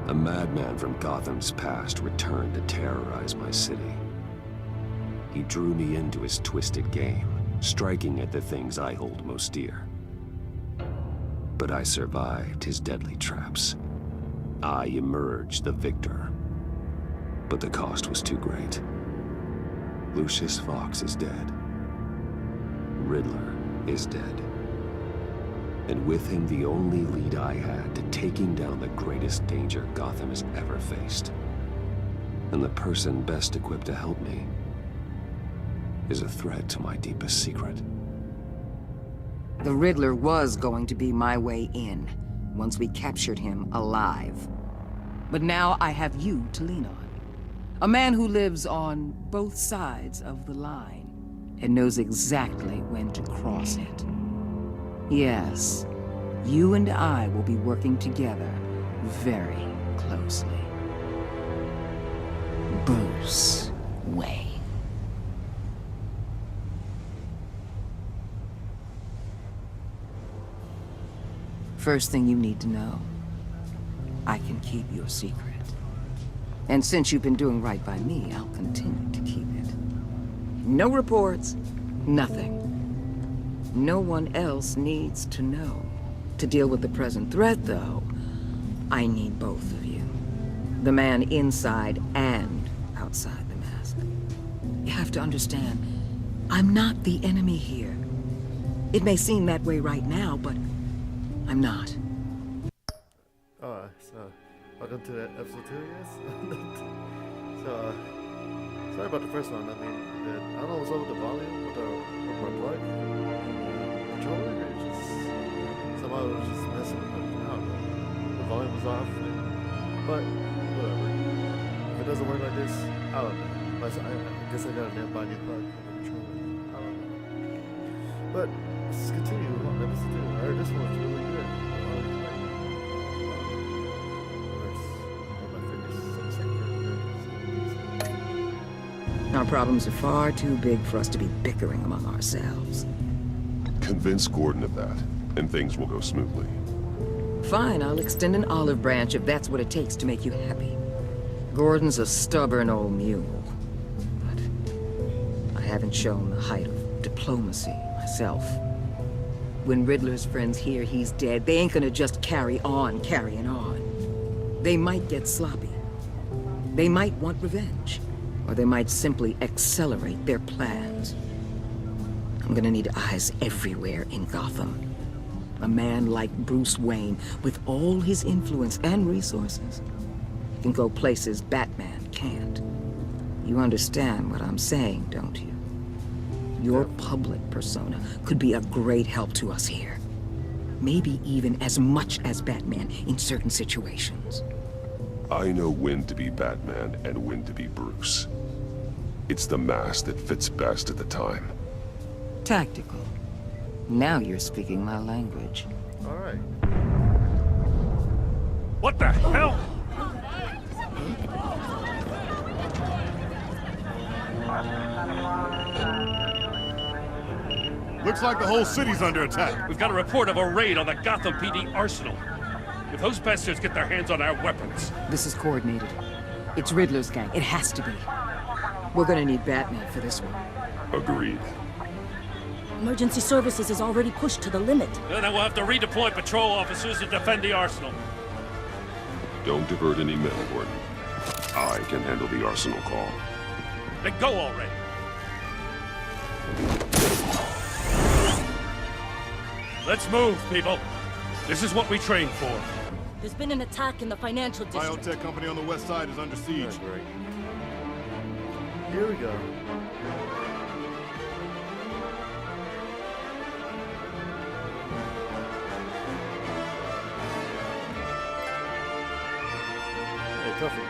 A madman from Gotham's past returned to terrorize my city. He drew me into his twisted game, striking at the things I hold most dear. But I survived his deadly traps. I emerged the victor. But the cost was too great. Lucius Fox is dead. Riddler is dead. And with him the only lead I had to taking down the greatest danger Gotham has ever faced. And the person best equipped to help me is a threat to my deepest secret. The Riddler was going to be my way in, once we captured him alive. But now I have you to lean on. A man who lives on both sides of the line, and knows exactly when to cross it. Yes, you and I will be working together very closely. Bruce Wayne. First thing you need to know, I can keep your secret. And since you've been doing right by me, I'll continue to keep it. No reports, nothing. No one else needs to know. To deal with the present threat, though, I need both of you. The man inside and outside the mask. You have to understand, I'm not the enemy here. It may seem that way right now, but I'm not. So welcome to episode 2, yes? So, sorry about the first one. I mean, I don't know what's up with the volume, with my plug, controller. It just somehow it was just messing with it. I don't know. The volume was off, but whatever. If it doesn't work like this, I don't know. I guess I gotta buy a new plug for the controller. I don't know. But let's continue on episode 2. I heard this one's really good. Our problems are far too big for us to be bickering among ourselves. Convince Gordon of that, and things will go smoothly. Fine, I'll extend an olive branch if that's what it takes to make you happy. Gordon's a stubborn old mule, but I haven't shown the height of diplomacy myself. When Riddler's friends hear he's dead, they ain't gonna just carry on carrying on. They might get sloppy. They might want revenge. Or they might simply accelerate their plans. I'm gonna need eyes everywhere in Gotham. A man like Bruce Wayne, with all his influence and resources, can go places Batman can't. You understand what I'm saying, don't you? Your public persona could be a great help to us here. Maybe even as much as Batman in certain situations. I know when to be Batman and when to be Bruce. It's the mask that fits best at the time. Tactical. Now you're speaking my language. All right. What the hell? Looks like the whole city's under attack. We've got a report of a raid on the Gotham PD arsenal. If those bastards get their hands on our weapons... This is coordinated. It's Riddler's gang. It has to be. We're gonna need Batman for this one. Agreed. Emergency services is already pushed to the limit. Then we'll have to redeploy patrol officers to defend the arsenal. Don't divert any men, Gordon. I can handle the arsenal call. Then go already. Let's move, people. This is what we trained for. There's been an attack in the financial district. Biotech company on the west side is under siege. That's great. Here we go. Hey, Tuffy.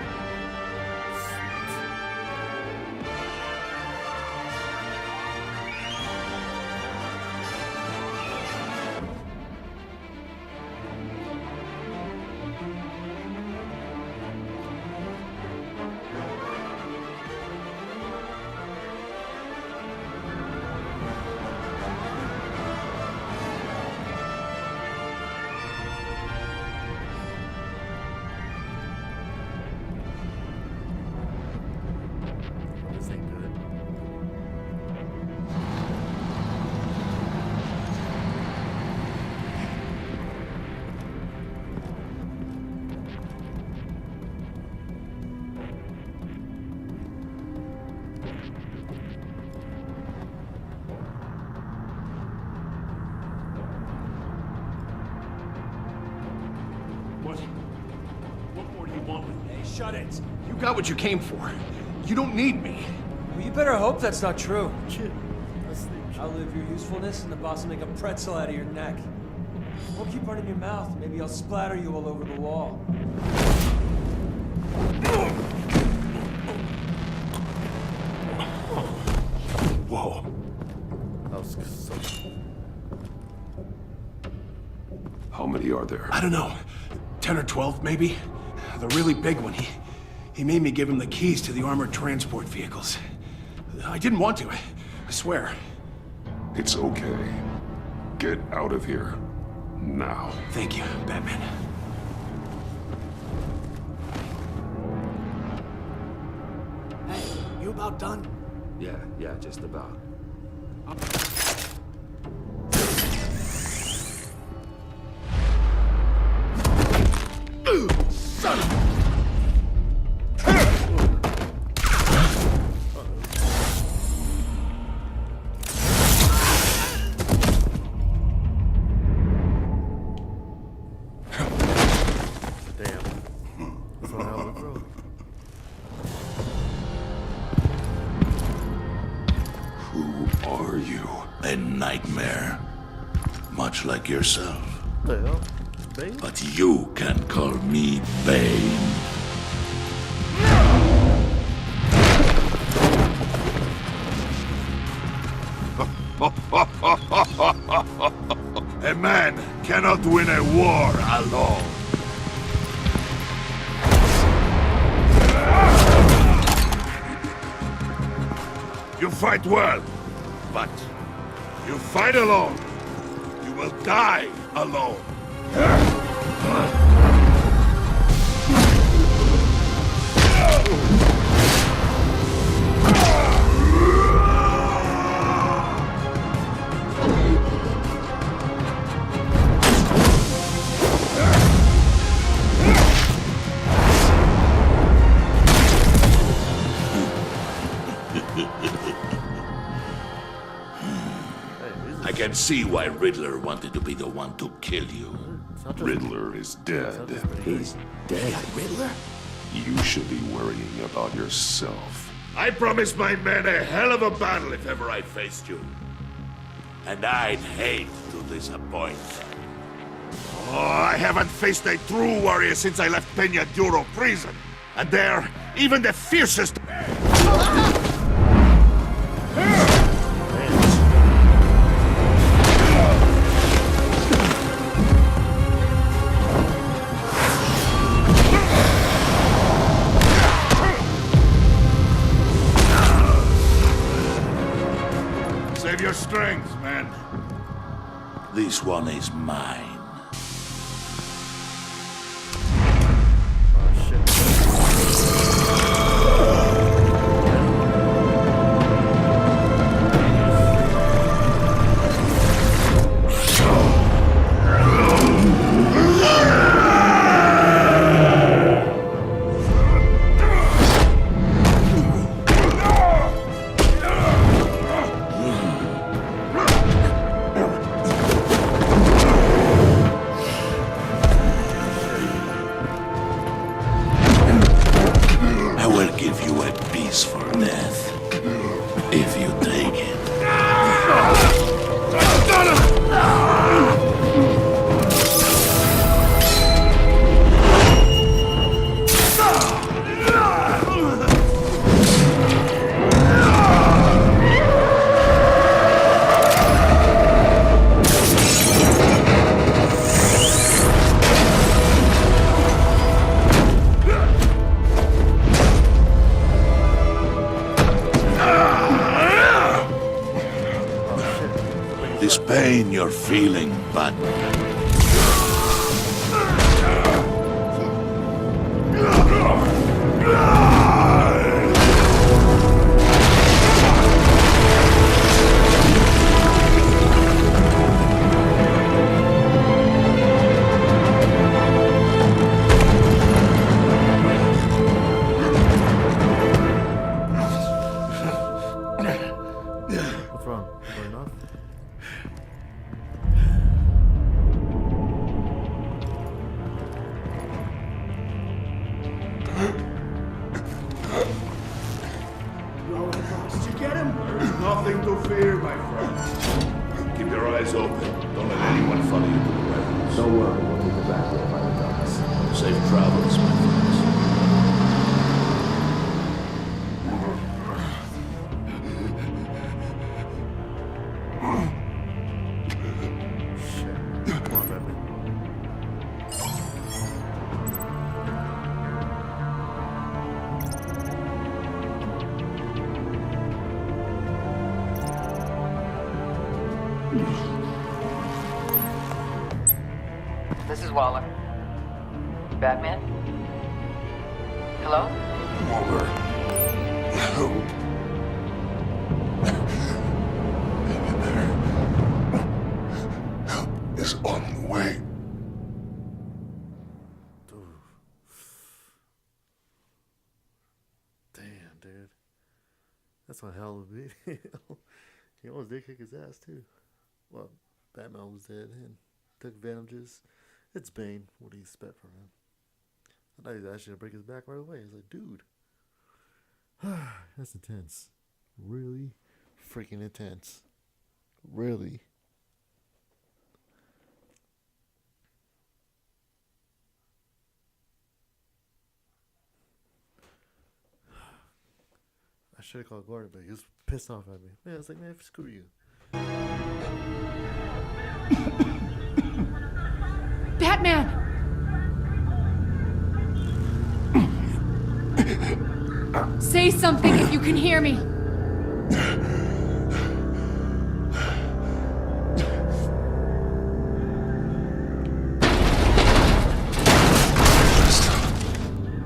shut it. You got what you came for. You don't need me. Well, you better hope that's not true. Shit. That's the I'll live your usefulness, and the boss will make a pretzel out of your neck. Don't keep running your mouth. Maybe I'll splatter you all over the wall. Whoa. That was so. How many are there? I don't know. 10 or 12, maybe? The really big one, he made me give him the keys to the armored transport vehicles. I didn't want to, I swear. It's okay. Get out of here. Now. Thank you, Batman. Hey, you about done? Yeah, just about. Son of Damn. That's what hell bro. Who are you? A nightmare. Much like yourself. What the hell? Bane? But you can call me Bane. A man cannot win a war alone. You fight well, but you fight alone. You will die alone. I can see why Riddler wanted to be the one to kill you. Riddler is dead. He's dead. Riddler? You should be worrying about yourself. I promised my men a hell of a battle if ever I faced you. And I'd hate to disappoint them. Oh, I haven't faced a true warrior since I left Peña Duro prison. And there, even the fiercest... Save your strength, man. This one is mine. Oh shit. I will give you a piece for death. If you take it. This pain you're feeling, but What's wrong? Going off? eyes open. Don't let anyone follow you to the warehouse. Don't worry, we'll take the back road by the docks. Safe travels, my friends. Shit. Come on, Batman. This is Waller. Batman? Hello? Waller. Help. Help is on the way. Damn, dude. That's one hell of a beat. He almost did kick his ass, too. Well, Batman was dead and took advantages. It's Bane. What do you expect from him? I thought he was actually going to break his back right away. I was like, dude. That's intense. Really freaking intense. Really. I should have called Gordon, but he was pissed off at me. Man, I was like, man, screw you. Batman! Say something if you can hear me.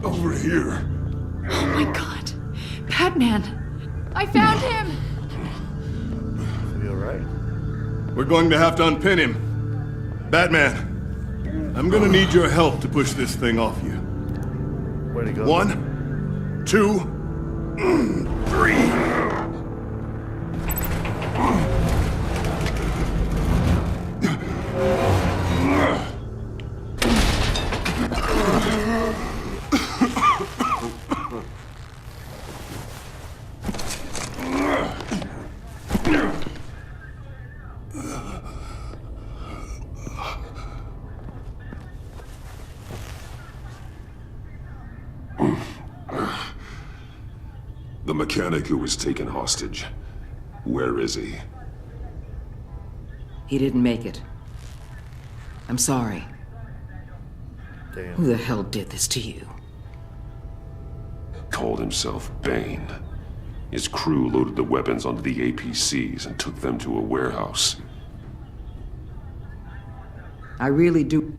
Over here. Oh my God. Batman! I found him! Is he alright? We're going to have to unpin him. Batman, I'm gonna need your help to push this thing off you. Where'd he go? 1, 2, 3. The mechanic who was taken hostage. Where is he? He didn't make it. I'm sorry. Damn. Who the hell did this to you? Called himself Bane. His crew loaded the weapons onto the APCs and took them to a warehouse. I really do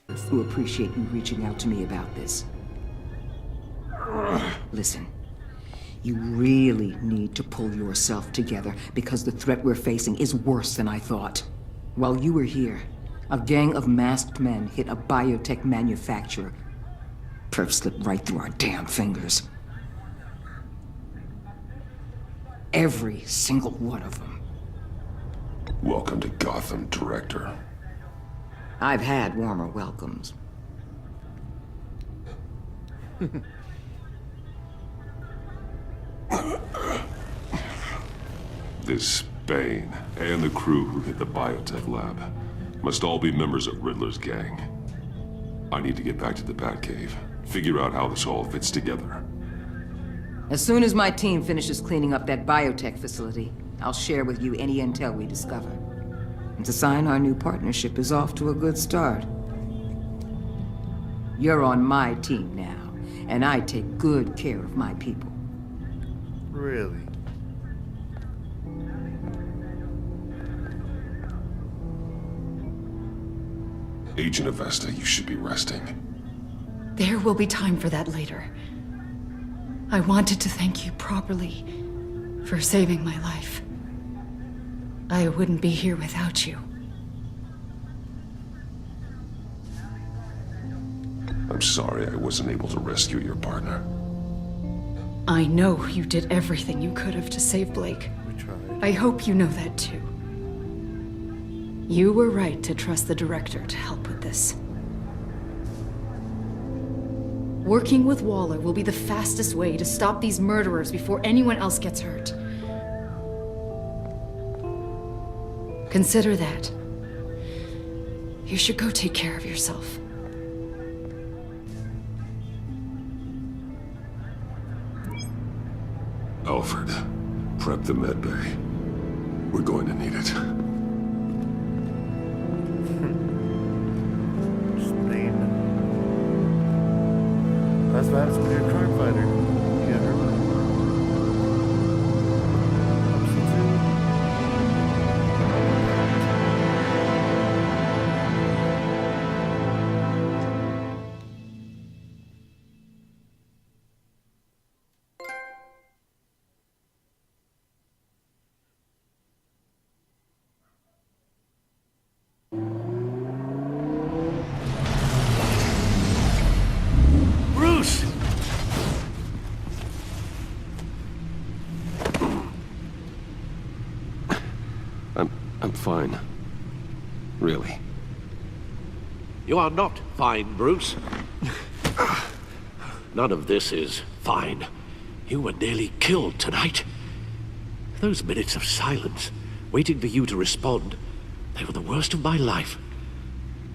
appreciate you reaching out to me about this. Listen, you really need to pull yourself together because the threat we're facing is worse than I thought. While you were here, a gang of masked men hit a biotech manufacturer. Perf slipped right through our damn fingers. Every single one of them. Welcome to Gotham, Director. I've had warmer welcomes. This Bane and the crew who hit the biotech lab must all be members of Riddler's gang. I need to get back to the Batcave, figure out how this all fits together. As soon as my team finishes cleaning up that biotech facility, I'll share with you any intel we discover. It's a sign our new partnership is off to a good start. You're on my team now, and I take good care of my people. Really? Agent Avesta, you should be resting. There will be time for that later. I wanted to thank you properly for saving my life. I wouldn't be here without you. I'm sorry I wasn't able to rescue your partner. I know you did everything you could have to save Blake. We tried. I hope you know that too. You were right to trust the director to help with this. Working with Waller will be the fastest way to stop these murderers before anyone else gets hurt. Consider that. You should go take care of yourself. Alfred, prep the med bay. We're going to need it. Spain. That's what happens when you're a crime fighter. You get hurt. Bruce! I'm fine. Really. You are not fine, Bruce. None of this is fine. You were nearly killed tonight. Those minutes of silence, waiting for you to respond, they were the worst of my life.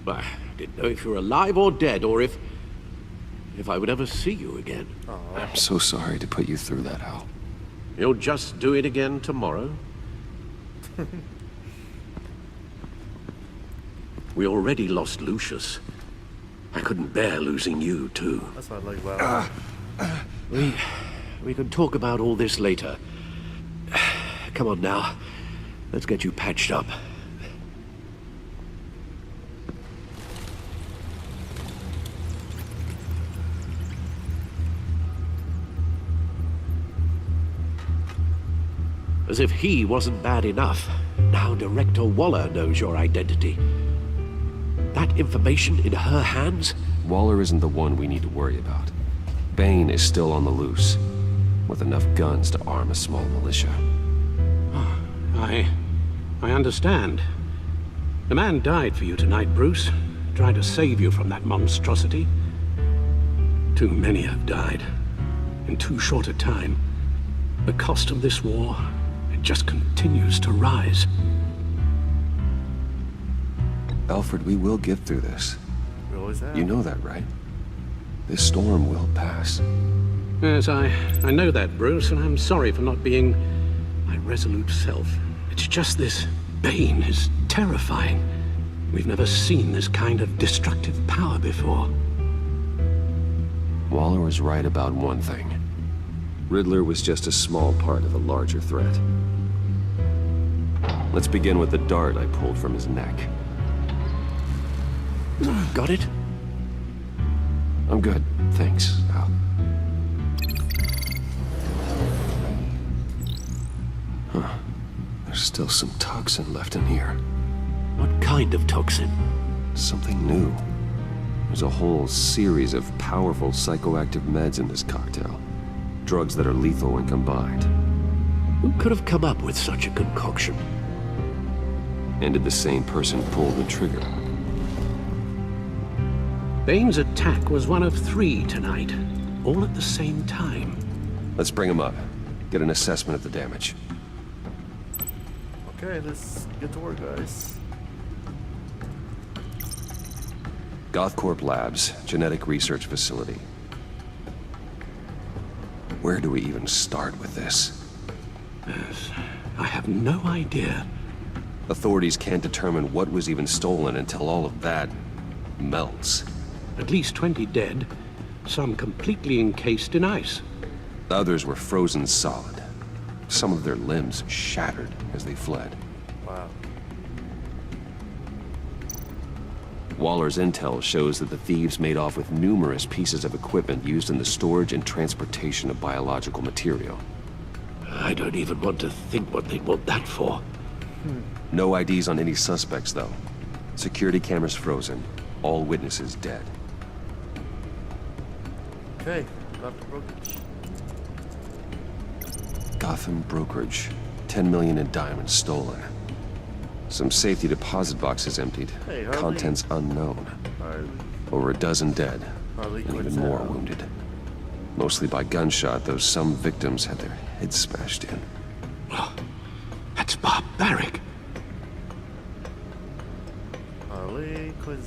I didn't know if you were alive or dead, or if I would ever see you again. I'm so sorry to put you through that, Al. You'll just do it again tomorrow? We already lost Lucius. I couldn't bear losing you, too. That's what I like about it. We can talk about all this later. Come on now. Let's get you patched up. As if he wasn't bad enough, now Director Waller knows your identity. That information in her hands? Waller isn't the one we need to worry about. Bane is still on the loose, with enough guns to arm a small militia. I understand. The man died for you tonight, Bruce. Trying to save you from that monstrosity. Too many have died. In too short a time. The cost of this war, it just continues to rise. Alfred, we will get through this. We always have. You know that, right? This storm will pass. Yes, I know that, Bruce, and I'm sorry for not being my resolute self. It's just this Bane is terrifying. We've never seen this kind of destructive power before. Waller was right about one thing. Riddler was just a small part of a larger threat. Let's begin with the dart I pulled from his neck. Got it? I'm good, thanks, Al. Huh. There's still some toxin left in here. What kind of toxin? Something new. There's a whole series of powerful psychoactive meds in this cocktail. Drugs that are lethal when combined. Who could have come up with such a concoction? And did the same person pull the trigger? Bane's attack was one of 3 tonight, all at the same time. Let's bring him up. Get an assessment of the damage. Okay, let's get to work, guys. Gothcorp Labs, genetic research facility. Where do we even start with this? Yes, I have no idea. Authorities can't determine what was even stolen until all of that melts. At least 20 dead, some completely encased in ice. Others were frozen solid. Some of their limbs shattered as they fled. Wow. Waller's intel shows that the thieves made off with numerous pieces of equipment used in the storage and transportation of biological material. I don't even want to think what they'd want that for. No IDs on any suspects, though. Security cameras frozen. All witnesses dead. Okay, Dr. Brokerage. Gotham Brokerage. 10 million in diamonds stolen. Some safety deposit boxes emptied. Hey, Harley. Contents unknown. Harley. Over a dozen dead. Harley And even Quinn's more out. wounded. Mostly by gunshot, though some victims had their heads smashed in. That's barbaric. Harley Quinn.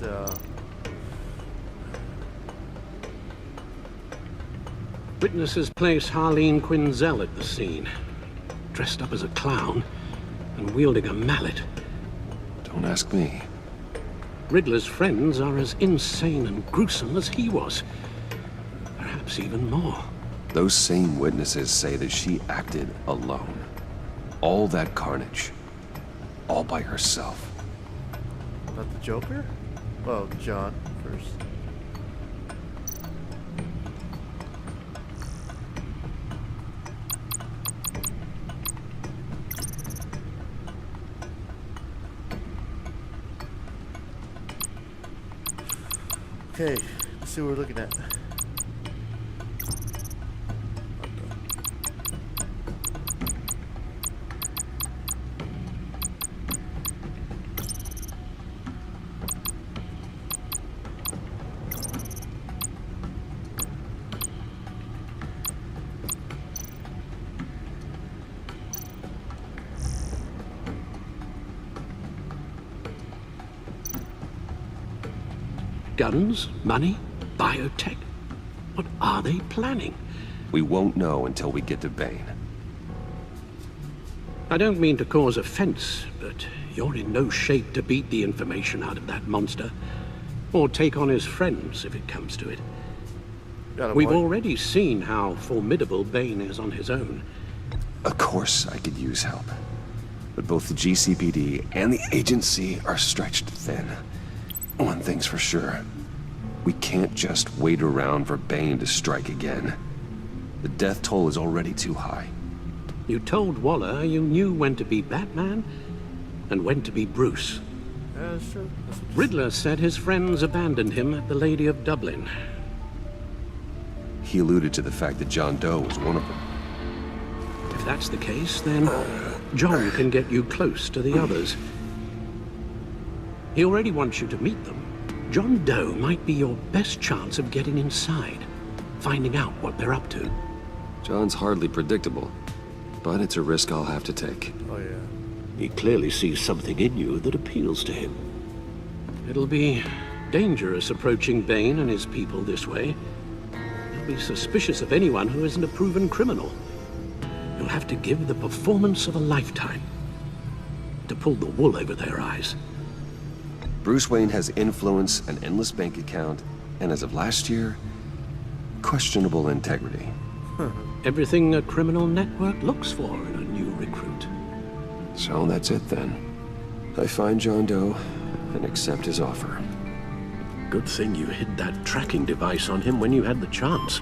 Witnesses place Harley Quinzel at the scene, dressed up as a clown and wielding a mallet. Don't ask me. Riddler's friends are as insane and gruesome as he was. Perhaps even more. Those same witnesses say that she acted alone. All that carnage. All by herself. Not the Joker? Well, John first. Okay, let's see what we're looking at. Guns, money, biotech. What are they planning? We won't know until we get to Bane. I don't mean to cause offense, but you're in no shape to beat the information out of that monster. Or take on his friends, if it comes to it. We've already seen how formidable Bane is on his own. Of course I could use help. But both the GCPD and the agency are stretched thin. One thing's for sure. We can't just wait around for Bane to strike again. The death toll is already too high. You told Waller you knew when to be Batman and when to be Bruce. Sure. Riddler said his friends abandoned him at the Lady of Dublin. He alluded to the fact that John Doe was one of them. If that's the case, then John can get you close to the others. He already wants you to meet them. John Doe might be your best chance of getting inside, finding out what they're up to. John's hardly predictable, but it's a risk I'll have to take. Oh, yeah. He clearly sees something in you that appeals to him. It'll be dangerous approaching Bane and his people this way. He'll be suspicious of anyone who isn't a proven criminal. You'll have to give the performance of a lifetime to pull the wool over their eyes. Bruce Wayne has influence, an endless bank account, and as of last year, questionable integrity. Everything a criminal network looks for in a new recruit. So that's it then. I find John Doe and accept his offer. Good thing you hid that tracking device on him when you had the chance.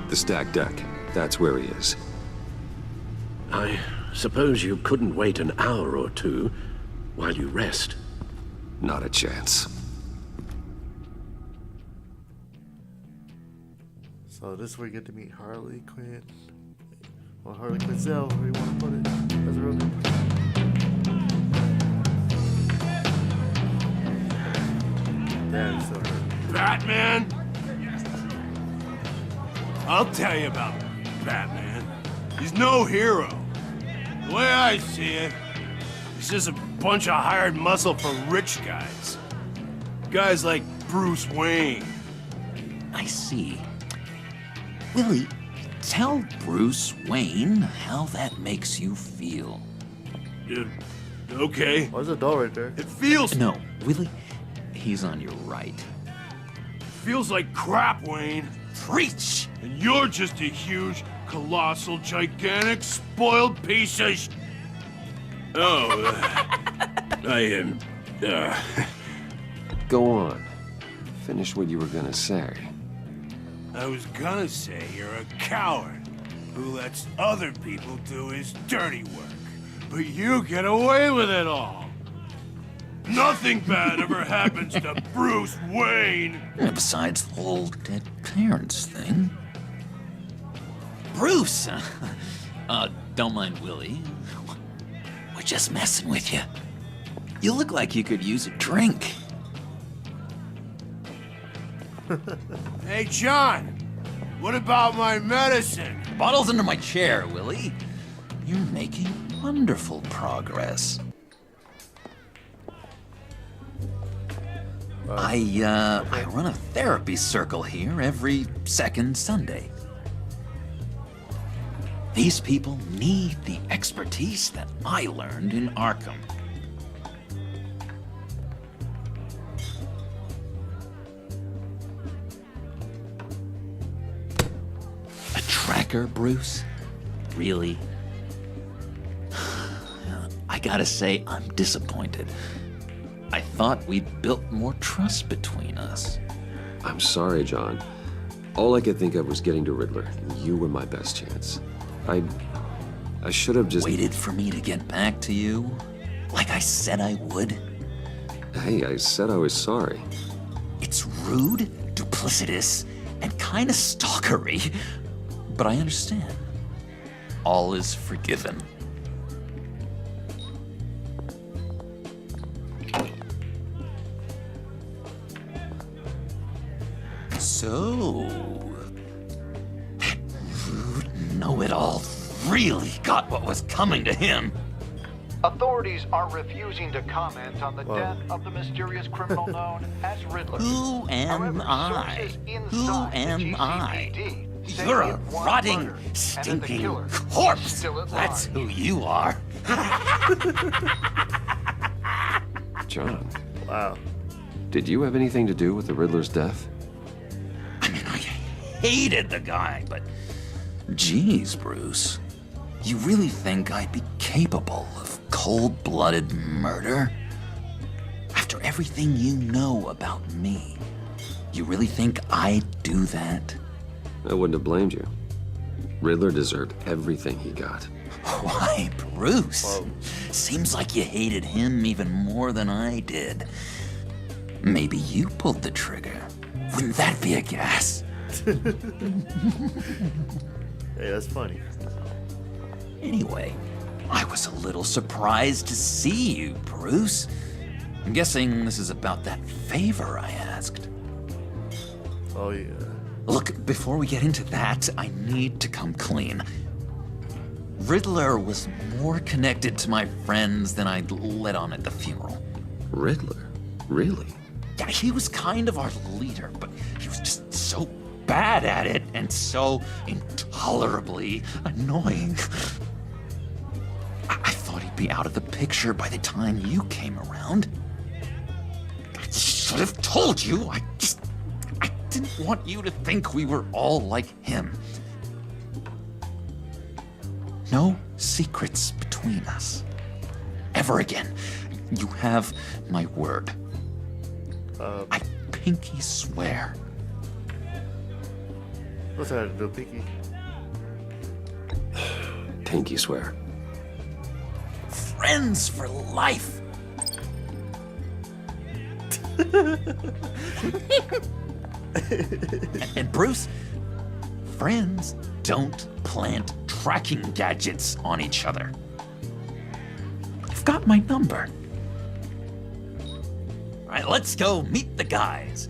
The stacked deck, that's where he is. I suppose you couldn't wait an hour or two while you rest. Not a chance. So this way we get to meet Harley Quinn. Or Harley Quinzel, where you want to put it. That's a real name. Damn, so hurt. Batman? I'll tell you about Batman. He's no hero. The way I see it, he's just a bunch of hired muscle for rich guys. Guys like Bruce Wayne. I see. Willie, tell Bruce Wayne how that makes you feel. Okay. Why is the door right there? It feels... No, Willie, he's on your right. Feels like crap, Wayne. Preach! And you're just a huge, colossal, gigantic, spoiled piece of sh... Oh, I am... Go on. Finish what you were gonna say. I was gonna say you're a coward who lets other people do his dirty work. But you get away with it all. Nothing bad ever happens to Bruce Wayne. Besides the whole dead parents thing. Bruce! Don't mind Willie. We're just messing with you. You look like you could use a drink. Hey, John. What about my medicine? The bottle's under my chair, Willie. You're making wonderful progress. I run a therapy circle here every second Sunday. These people need the expertise that I learned in Arkham. A tracker, Bruce? Really? I gotta say, I'm disappointed. I thought we'd built more trust between us. I'm sorry, John. All I could think of was getting to Riddler. You were my best chance. I should have just... Waited for me to get back to you? Like I said I would? Hey, I said I was sorry. It's rude, duplicitous, and kinda stalkery. But I understand. All is forgiven. So, that rude know-it-all really got what was coming to him. Authorities are refusing to comment on the death of the mysterious criminal known as Riddler. Who am I? Who am I? You're a rotting, stinking corpse. That's who you are. John. Wow. Did you have anything to do with the Riddler's death? Hated the guy, but geez, Bruce, you really think I'd be capable of cold-blooded murder? After everything you know about me, you really think I'd do that? I wouldn't have blamed you. Riddler deserved everything he got. Why, Bruce? Seems like you hated him even more than I did. Maybe you pulled the trigger. Wouldn't that be a gas? Hey, that's funny. Anyway, I was a little surprised to see you, Bruce. I'm guessing this is about that favor I asked. Oh, yeah. Look, before we get into that, I need to come clean. Riddler was more connected to my friends than I'd let on at the funeral. Riddler? Really? Yeah, he was kind of our leader, but he was just so bad at it and so intolerably annoying. I thought he'd be out of the picture by the time you came around. I should have told you. I didn't want you to think we were all like him. No secrets between us. Ever again. You have my word. I pinky swear. What's that to do, Pinky? Pinky swear. Friends for life. And Bruce, friends don't plant tracking gadgets on each other. You've got my number. All right, let's go meet the guys.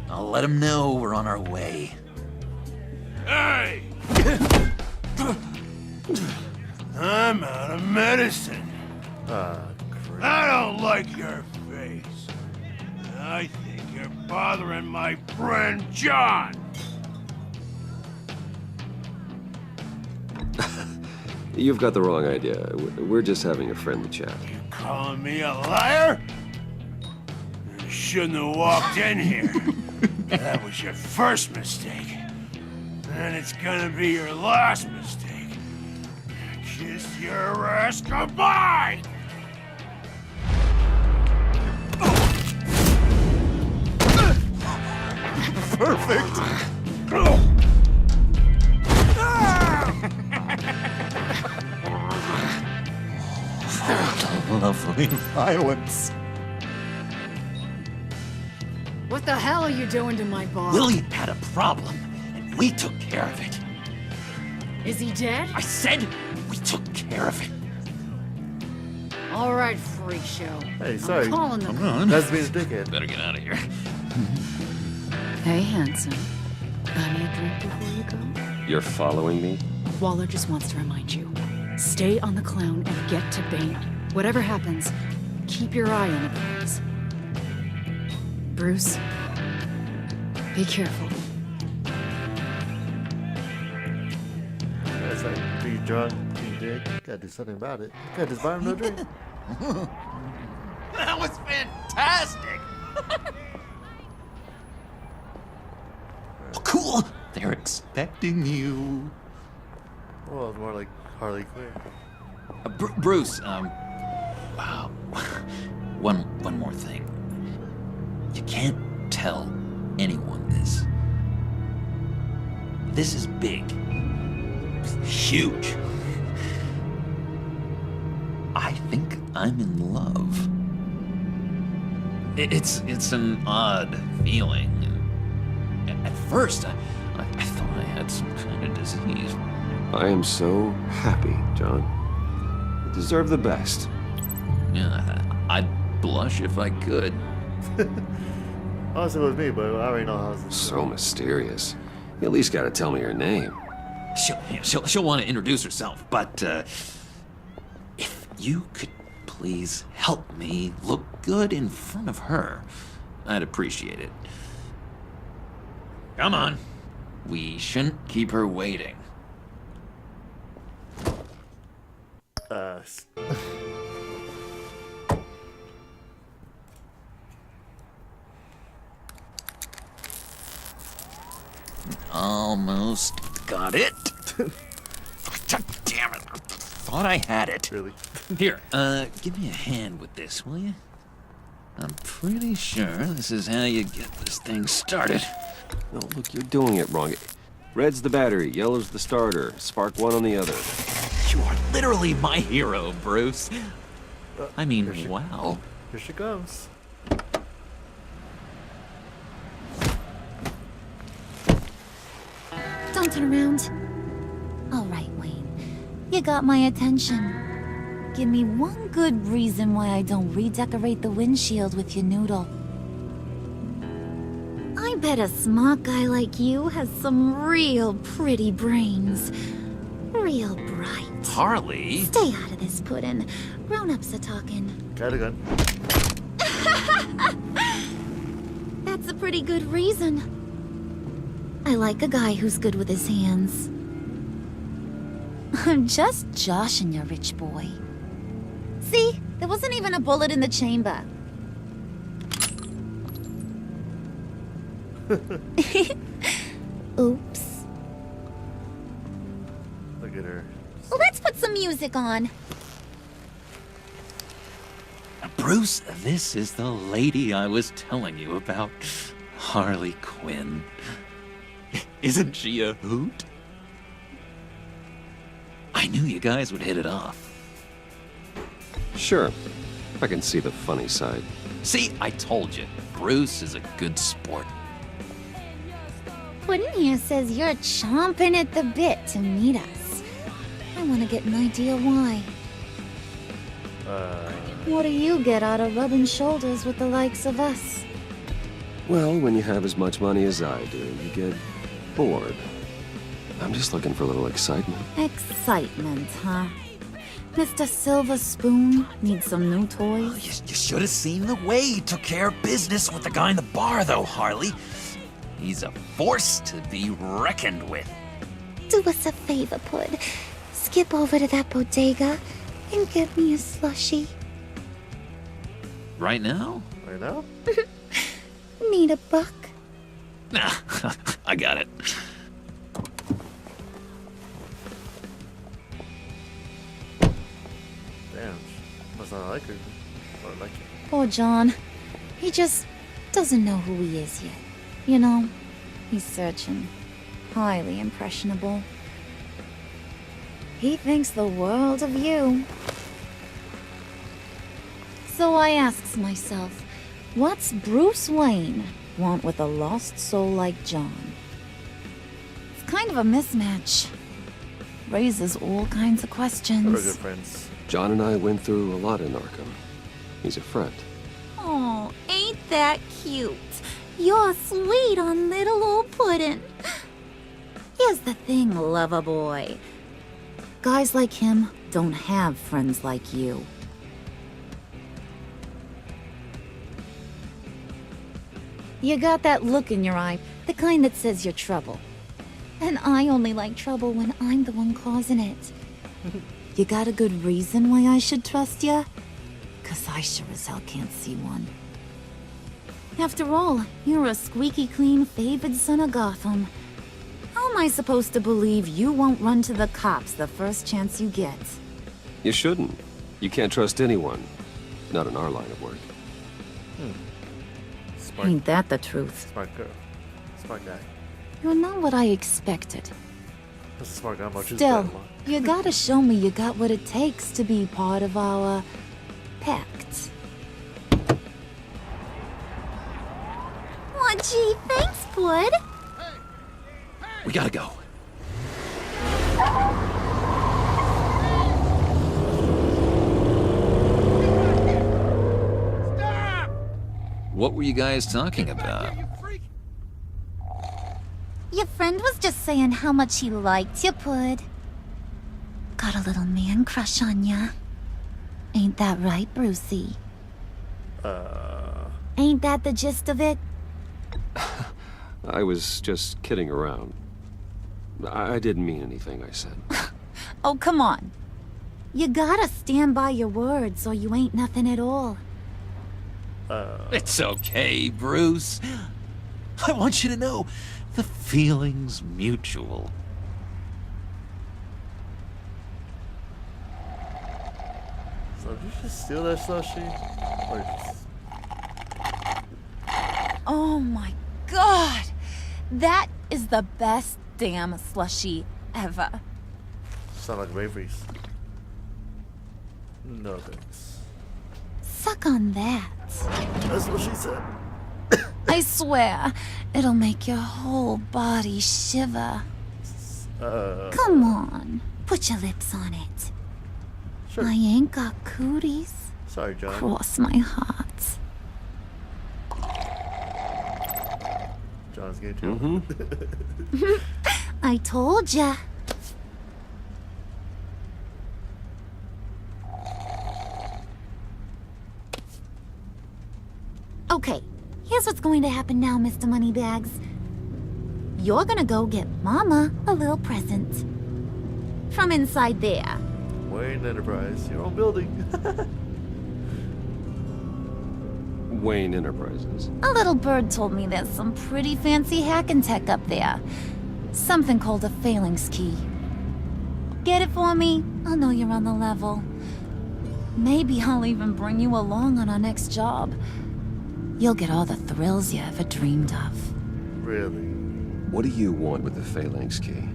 I'll let them know we're on our way. Hey! I'm out of medicine. I don't like your face. I think you're bothering my friend John. You've got the wrong idea. We're just having a friendly chat. You calling me a liar? You shouldn't have walked in here. That was your first mistake. And it's gonna be your last mistake. Kiss your ass goodbye! Perfect! Lovely violence. What the hell are you doing to my boss? Willie had a problem, and we took care of it. Is he dead? I said we took care of it. All right, freak show. Hey, sorry. I'm calling them. Come on. That's being a dickhead. Better get out of here. Hey, handsome. Buy me a drink before you go? You're following me? Waller just wants to remind you. Stay on the clown and get to Bane. Whatever happens, keep your eye on the prize. Bruce. Be careful. It's like be drunk, be dick. Gotta do something about it. Gotta just buy him no drink. That was fantastic! Cool! They're expecting you. Well, it's more like Harley Quinn. Bruce, one more thing. You can't tell anyone this. This is big. Huge. I think I'm in love. It's an odd feeling. At first, I thought I had some kind of disease. I am so happy, John. You deserve the best. Yeah, I'd blush if I could. Honestly, it was me, but I already know how it's So mysterious. You at least gotta tell me her name. She'll want to introduce herself, but if you could please help me look good in front of her, I'd appreciate it. Come on. We shouldn't keep her waiting. Almost got it. God damn it. Thought I had it. Really? Here, give me a hand with this, will you? I'm pretty sure this is how you get this thing started. Oh, look, you're doing it wrong. Red's the battery, yellow's the starter. Spark one on the other. You are literally my hero, Bruce. I mean, wow. Here she comes. Don't turn around. All right, Wayne. You got my attention. Give me one good reason why I don't redecorate the windshield with your noodle. I bet a smart guy like you has some real pretty brains. Real bright. Harley? Stay out of this, Puddin'. Grown-ups are talking. Got a gun. That's a pretty good reason. I like a guy who's good with his hands. I'm just joshing you, rich boy. See? There wasn't even a bullet in the chamber. Oops. Look at her. Let's put some music on. Bruce, this is the lady I was telling you about. Harley Quinn. Isn't she a hoot? I knew you guys would hit it off. Sure. I can see the funny side. See, I told you. Bruce is a good sport. Puddin' here says you're chomping at the bit to meet us. I want to get an idea why. What do you get out of rubbing shoulders with the likes of us? Well, when you have as much money as I do, you get bored. I'm just looking for a little excitement. Excitement, huh? Mr. Silver Spoon needs some new toys? You should have seen the way he took care of business with the guy in the bar, though, Harley. He's a force to be reckoned with. Do us a favor, Pud. Skip over to that bodega and get me a slushie. Right now? Right now? Need a buck? Nah, I got it. Damn. Must not like her. Or like it. Poor John. He just doesn't know who he is yet. You know, he's searching. Highly impressionable. He thinks the world of you. So I asks myself, what's Bruce Wayne want with a lost soul like John? It's kind of a mismatch. Raises all kinds of questions. We're good friends. John and I went through a lot in Arkham. He's a friend. Oh, ain't that cute? You're sweet on little old Puddin'. Here's the thing, lover boy. Guys like him don't have friends like you. You got that look in your eye, the kind that says you're trouble. And I only like trouble when I'm the one causing it. You got a good reason why I should trust you? 'Cause I sure as hell can't see one. After all, you're a squeaky clean favored son of Gotham. How am I supposed to believe you won't run to the cops the first chance you get? You shouldn't. You can't trust anyone. Not in our line of work. Smart. Ain't that the truth? Smart girl. Smart guy. You're not what I expected. That's a smart guy. Still, you gotta show me you got what it takes to be part of our pact. Aw, gee, thanks, bud. We gotta go. What were you guys talking about? Your friend was just saying how much he liked you, Pud. Got a little man crush on ya. Ain't that right, Brucey? Ain't that the gist of it? I was just kidding around. I didn't mean anything I said. Oh, come on. You gotta stand by your words or you ain't nothing at all. It's okay, Bruce. I want you to know the feeling's mutual. So did you just steal that slushie? Or just... Oh my god! That is the best damn slushie ever. Sound like Wavery's. No thanks. Suck on that. That's what she said. I swear, it'll make your whole body shiver. Come on, put your lips on it. Sure. I ain't got cooties. Sorry, John. Cross my heart. John's getting too. I told ya. Okay, here's what's going to happen now, Mr. Moneybags. You're gonna go get Mama a little present. From inside there. Wayne Enterprise, your own building. Wayne Enterprises. A little bird told me there's some pretty fancy hacking tech up there. Something called a phalanx key. Get it for me? I'll know you're on the level. Maybe I'll even bring you along on our next job. You'll get all the thrills you ever dreamed of. Really? What do you want with the phalanx key?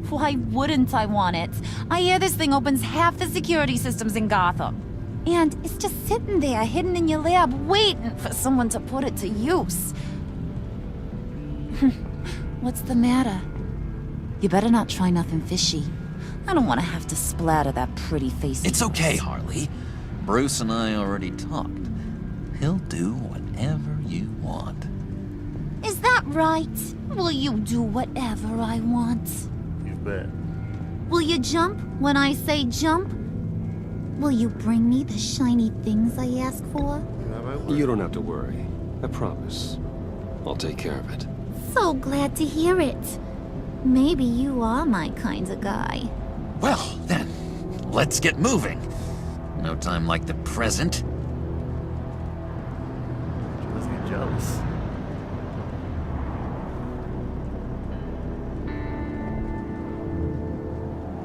Why wouldn't I want it? I hear this thing opens half the security systems in Gotham. And it's just sitting there, hidden in your lab, waiting for someone to put it to use. What's the matter? You better not try nothing fishy. I don't want to have to splatter that pretty face. It's okay, Harley. Bruce and I already talked. He'll do whatever you want. Is that right? Will you do whatever I want? You bet. Will you jump when I say jump? Will you bring me the shiny things I ask for? You don't have to worry. I promise. I'll take care of it. So glad to hear it. Maybe you are my kind of guy. Well, then, let's get moving. No time like the present. Let's get jealous.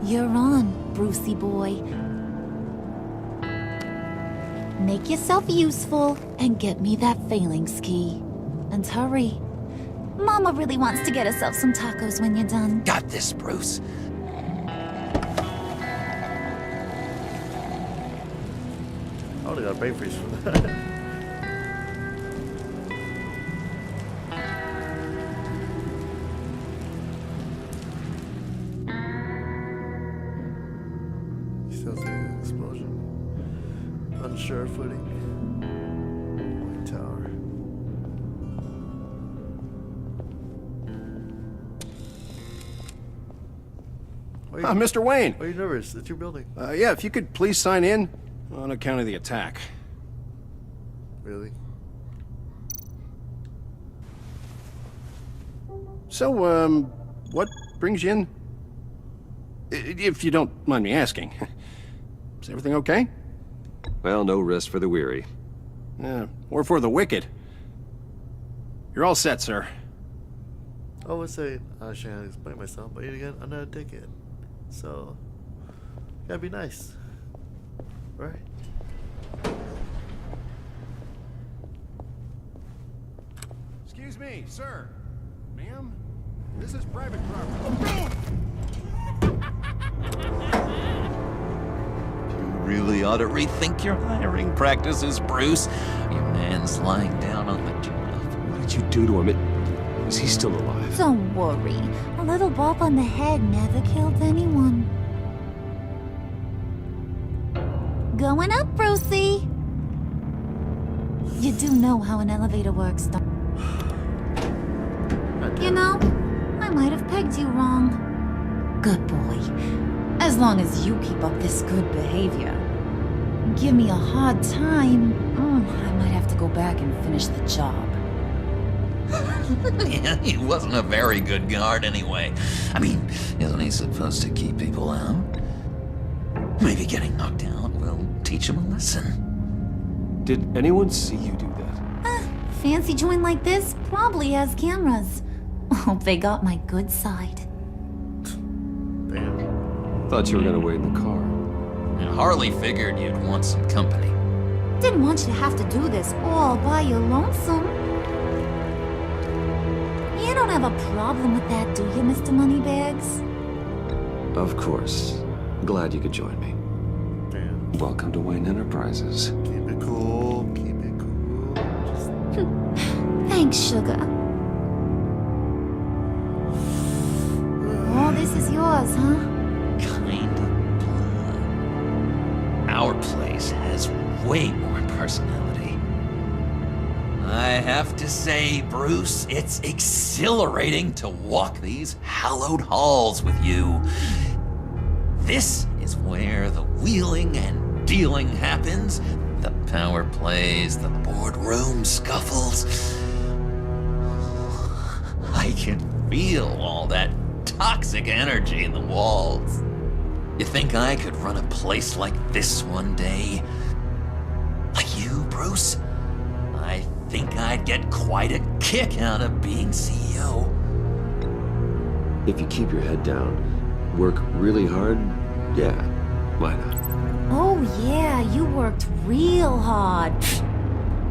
You're on, Brucey boy. Make yourself useful and get me that phalanx key. And hurry. Mama really wants to get herself some tacos when you're done. Got this, Bruce. I only got pay for that. Still seeing an explosion. Unsure footing. White tower. Mr. Wayne. Why are you nervous? It's your building. Yeah, if you could please sign in on account of the attack. Really? So, what brings you in? If you don't mind me asking. Is everything okay? Well, no rest for the weary. Or for the wicked. You're all set, sir. I would say I shan't explain myself, but yet again, I'm not a dickhead. So, gotta be nice. Right? Excuse me, sir. Ma'am? This is private property. You really ought to rethink your hiring practices, Bruce. Your man's lying down on the job. What did you do to him? Is he still alive? Don't worry. A little bump on the head never killed anyone. Going up, Brucey. You do know how an elevator works, don't you? Know, I might have pegged you wrong. Good boy. As long as you keep up this good behavior. Give me a hard time, I might have to go back and finish the job. Yeah, he wasn't a very good guard anyway. I mean, isn't he supposed to keep people out? Maybe getting knocked out will teach him a lesson. Did anyone see you do that? Fancy joint like this probably has cameras. Hope they got my good side. Damn. Thought you were gonna wait in the car. And Harley figured you'd want some company. Didn't want you to have to do this all by your lonesome. You don't have a problem with that, do you, Mr. Moneybags? Of course. Glad you could join me. Damn. Welcome to Wayne Enterprises. Keep it cool. Keep it cool. Just... Thanks, sugar. All this is yours, huh? Kind of blood. Our place has way more personality. I have to say, Bruce, it's exhilarating to walk these hallowed halls with you. This is where the wheeling and dealing happens, the power plays, the boardroom scuffles. I can feel all that toxic energy in the walls. You think I could run a place like this one day? Like you, Bruce? I think I'd get quite a kick out of being CEO. If you keep your head down, work really hard, yeah, why not? Oh yeah, you worked real hard.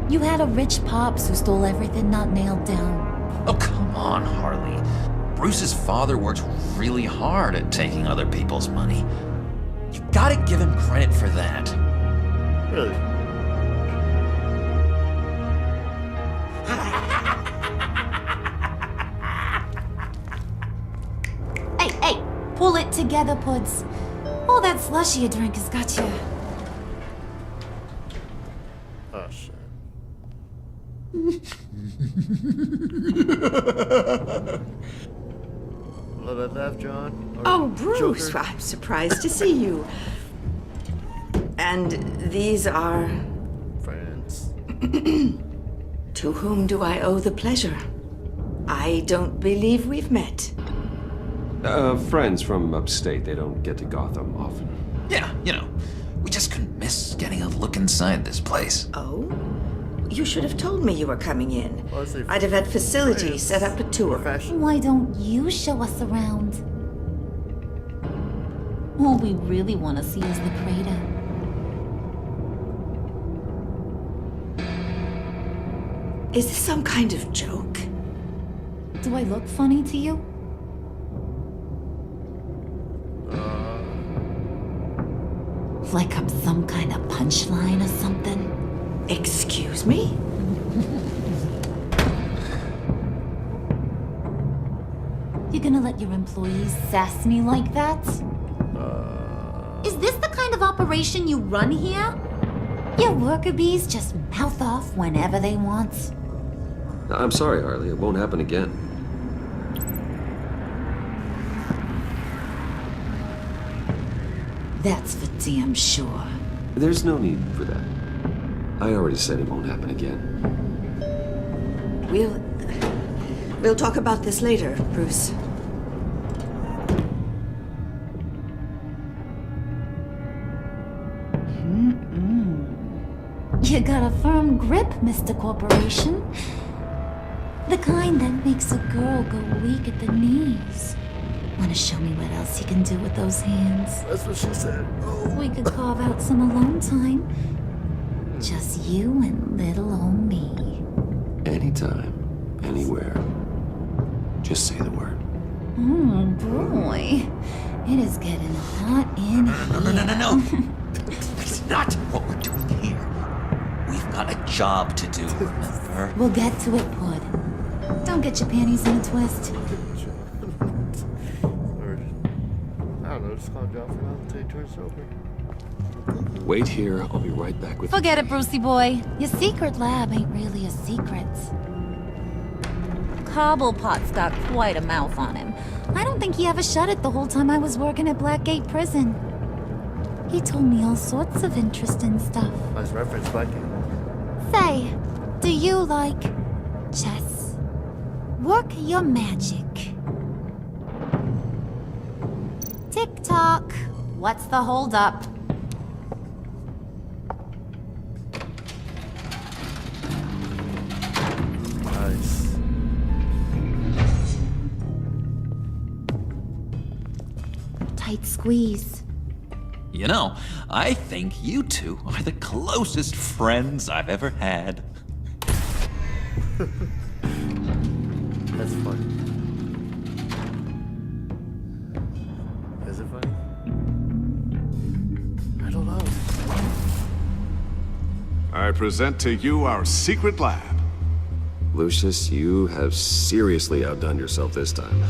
You had a rich pops who stole everything not nailed down. Oh, come on, Harley. Bruce's father worked really hard at taking other people's money. You gotta give him credit for that. Really? Hey, pull it together, Puds. All that slushy you drink has got you. Oh, shit. Love that laugh, John. Or Oh, Bruce, Joker. I'm surprised to see you. And these are... Friends. To whom do I owe the pleasure? I don't believe we've met. Friends from upstate. They don't get to Gotham often. Yeah, you know, we just couldn't miss getting a look inside this place. Oh? You should have told me you were coming in. Well, I say I'd have had facilities set up a tour. fashion. Why don't you show us around? All we really want to see is the crater. Is this some kind of joke? Do I look funny to you? Like I'm some kind of punchline or something? Excuse me? You gonna let your employees sass me like that? Is this the kind of operation you run here? Your worker bees just mouth off whenever they want. I'm sorry, Harley. It won't happen again. That's for damn sure. There's no need for that. I already said it won't happen again. We'll talk about this later, Bruce. You got a firm grip, Mr. Corporation. The kind that makes a girl go weak at the knees. Wanna show me what else you can do with those hands? That's what she said. Oh. We could carve out some alone time. Just you and little old me. Anytime, anywhere. Just say the word. Oh boy. It is getting hot in here. No. That's not what we're doing here. We've got a job to do, remember? We'll get to it, Pud. Don't get your panties in a twist. Or, I don't know, just call a job for now until he turns sober. Wait here, I'll be right back with you. Forget it, Brucey boy. Your secret lab ain't really a secret. Cobblepot's got quite a mouth on him. I don't think he ever shut it the whole time I was working at Blackgate Prison. He told me all sorts of interesting stuff. Nice reference, Blackgate. Say, do you like chess? Work your magic. Tick-tock. What's the holdup? Nice. Tight squeeze. You know, I think you two are the closest friends I've ever had. That's funny. Is it funny? I don't know. I present to you our secret lab. Lucius, you have seriously outdone yourself this time.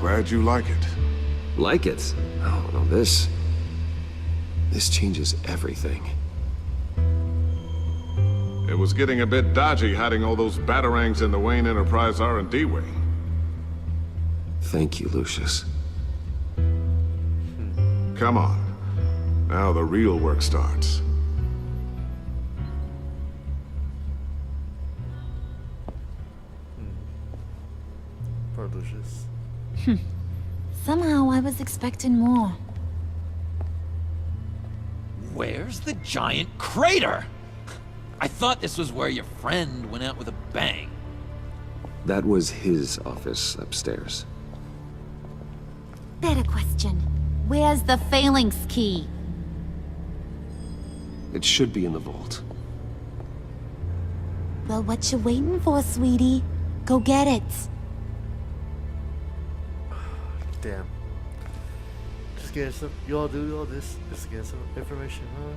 Glad you like it. Like it? Oh, no, this changes everything. It was getting a bit dodgy hiding all those batarangs in the Wayne Enterprise R&D wing. Thank you, Lucius. Come on. Now the real work starts. Poor Lucius. Somehow I was expecting more. Where's the giant crater? I thought this was where your friend went out with a bang. That was his office upstairs. Better question. Where's the phalanx key? It should be in the vault. Well, what you waiting for, sweetie? Go get it. Damn. Just getting some. You all do all this. Just getting some information, huh?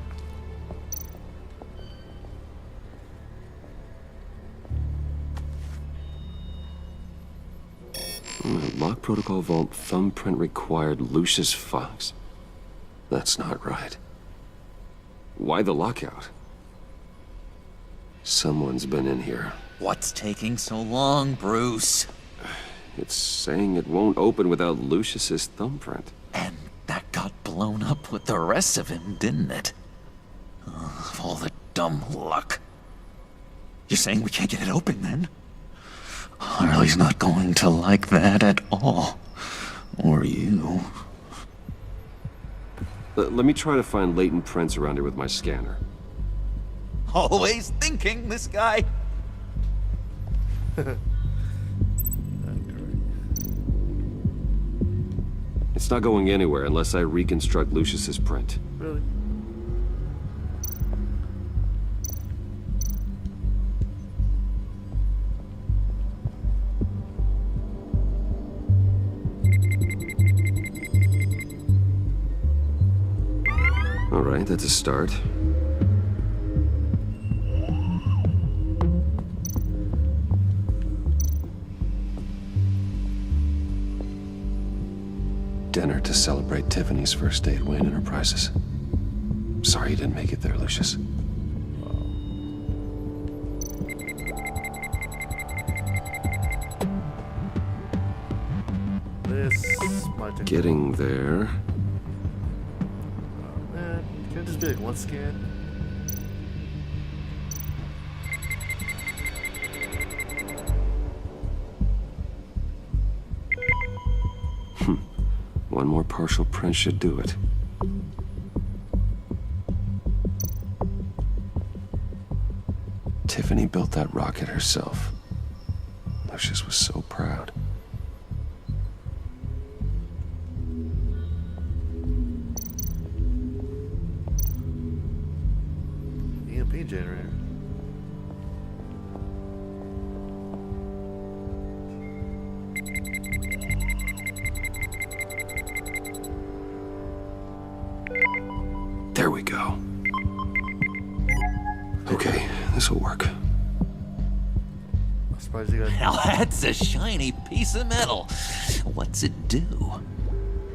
Lock protocol vault thumbprint required Lucius Fox. That's not right. Why the lockout? Someone's been in here. What's taking so long, Bruce? It's saying it won't open without Lucius's thumbprint. And that got blown up with the rest of him, didn't it? Of all the dumb luck. You're saying we can't get it open, then? Harley's not going to like that at all. Or you. Let me try to find latent prints around here with my scanner. Always thinking, this guy. It's not going anywhere unless I reconstruct Lucius's print. Really? All right, that's a start. Dinner to celebrate Tiffany's first day at Wayne Enterprises. Sorry you didn't make it there, Lucius. This might take Getting there. Man, can it just be like one scan? One more partial print should do it. Tiffany built that rocket herself. Lucius was so proud. EMP generator. There we go. Okay, this will work. I'm surprised you got. Now that's a shiny piece of metal. What's it do?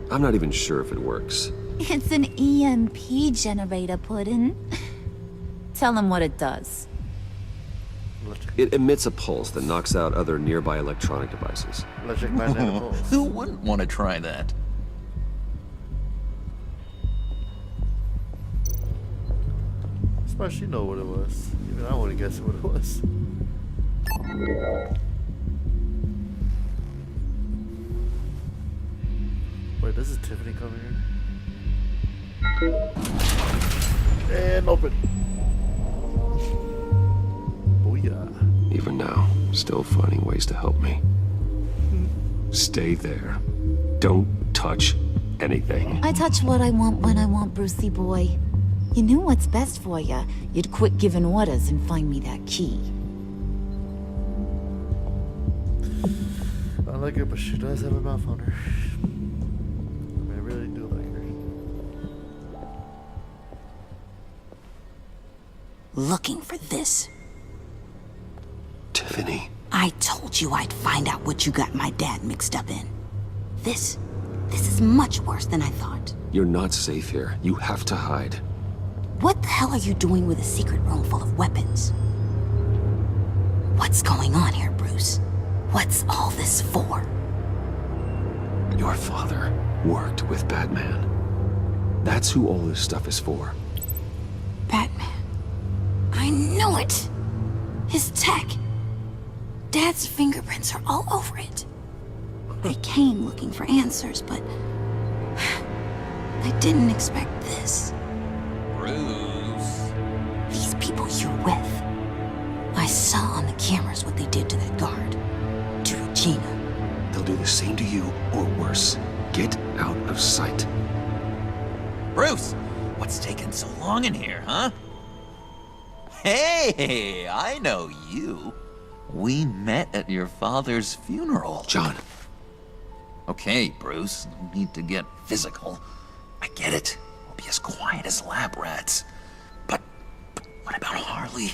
I'm not even sure if it works. It's an EMP generator, Puddin'. Tell him what it does. It emits a pulse that knocks out other nearby electronic devices. Electromagnetic pulse. Who wouldn't want to try that? I'm surprised she know what it was. Even I wouldn't guess what it was. Wait, this is Tiffany coming here. And open. Booyah. Even now, still finding ways to help me. Stay there. Don't touch anything. I touch what I want when I want, Brucey boy. You knew what's best for you. You'd quit giving orders and find me that key. I like her, but she does have a mouth on her. I mean, I really do like her. Looking for this. Tiffany. I told you I'd find out what you got my dad mixed up in. This is much worse than I thought. You're not safe here. You have to hide. What the hell are you doing with a secret room full of weapons? What's going on here, Bruce? What's all this for? Your father worked with Batman. That's who all this stuff is for. Batman. I knew it! His tech. Dad's fingerprints are all over it. They came looking for answers, but I didn't expect this. Bruce. These people you're with. I saw on the cameras what they did to that guard. To Regina. They'll do the same to you, or worse. Get out of sight. Bruce, what's taking so long in here, huh? Hey, I know you. We met at your father's funeral. John. Okay, Bruce, no need to get physical. I get it. We'll be as quiet as lab rats. But what about Harley?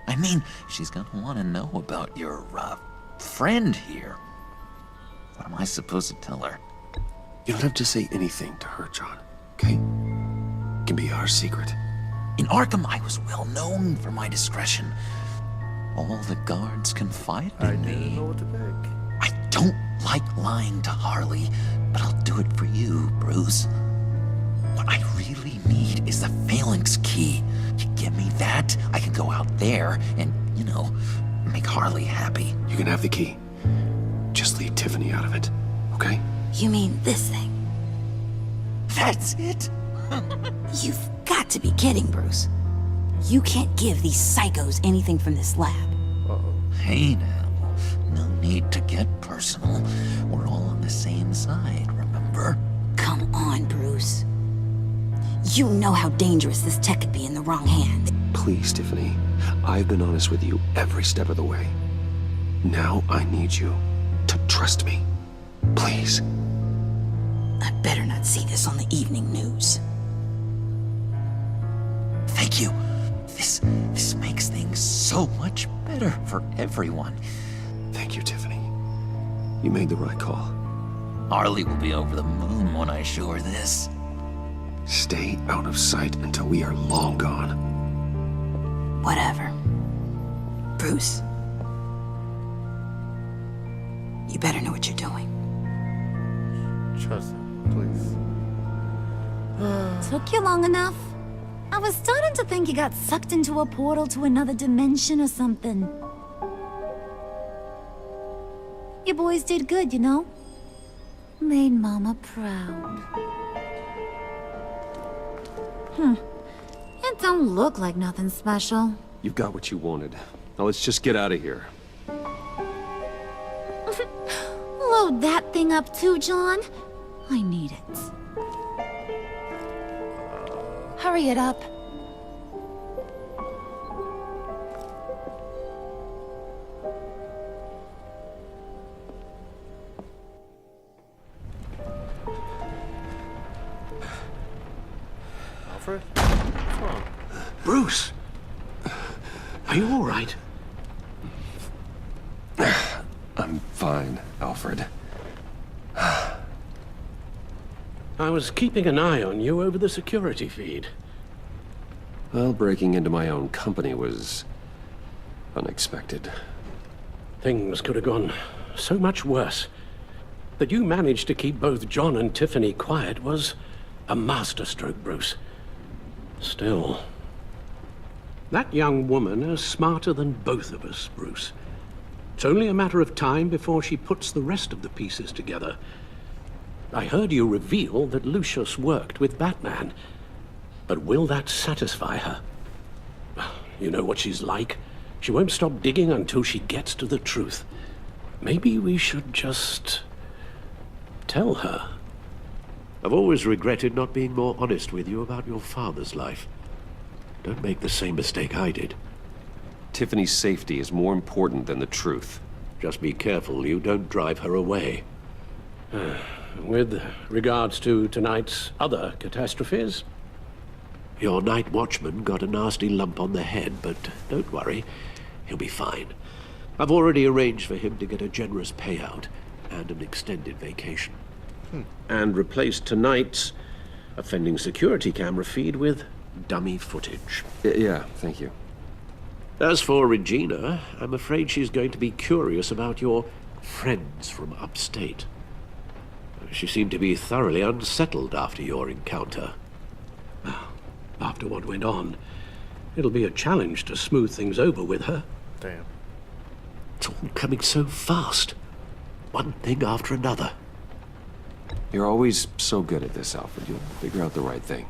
I mean, she's gonna want to know about your, friend here. What am I supposed to tell her? You don't have to say anything to her, John, okay? It can be our secret. In Arkham, I was well known for my discretion. All the guards confided in me. I didn't know what to pick. I don't like lying to Harley, but I'll do it for you, Bruce. What I really need is the Phalanx key. You give me that, I can go out there and, make Harley happy. You can have the key. Just leave Tiffany out of it, okay? You mean this thing? That's it? You've got to be kidding, Bruce. You can't give these psychos anything from this lab. Hey now, no need to get personal. We're all on the same side, remember? Come on, Bruce. You know how dangerous this tech could be in the wrong hands. Please, Tiffany. I've been honest with you every step of the way. Now I need you to trust me. Please. I better not see this on the evening news. Thank you. This makes things so much better for everyone. Thank you, Tiffany. You made the right call. Harley will be over the moon when I show her this. Stay out of sight until we are long gone. Whatever. Bruce. You better know what you're doing. Trust him, please. Took you long enough? I was starting to think you got sucked into a portal to another dimension or something. You boys did good, you know? Made Mama proud. It don't look like nothing special. You've got what you wanted. Now let's just get out of here. Load that thing up too, John. I need it. Hurry it up. Alfred? What's wrong? Bruce! Are you all right? I'm fine, Alfred. I was keeping an eye on you over the security feed. Well, breaking into my own company was unexpected. Things could have gone so much worse. That you managed to keep both John and Tiffany quiet was a masterstroke, Bruce. Still, that young woman is smarter than both of us, Bruce. It's only a matter of time before she puts the rest of the pieces together. I heard you reveal that Lucius worked with Batman. But will that satisfy her? You know what she's like. She won't stop digging until she gets to the truth. Maybe we should just tell her. I've always regretted not being more honest with you about your father's life. Don't make the same mistake I did. Tiffany's safety is more important than the truth. Just be careful you don't drive her away. With regards to tonight's other catastrophes? Your night watchman got a nasty lump on the head, but don't worry, he'll be fine. I've already arranged for him to get a generous payout and an extended vacation. And replaced tonight's offending security camera feed with dummy footage. Yeah, thank you. As for Regina, I'm afraid she's going to be curious about your friends from upstate. She seemed to be thoroughly unsettled after your encounter. After what went on, it'll be a challenge to smooth things over with her. Damn. It's all coming so fast. One thing after another. You're always so good at this, Alfred. You'll figure out the right thing.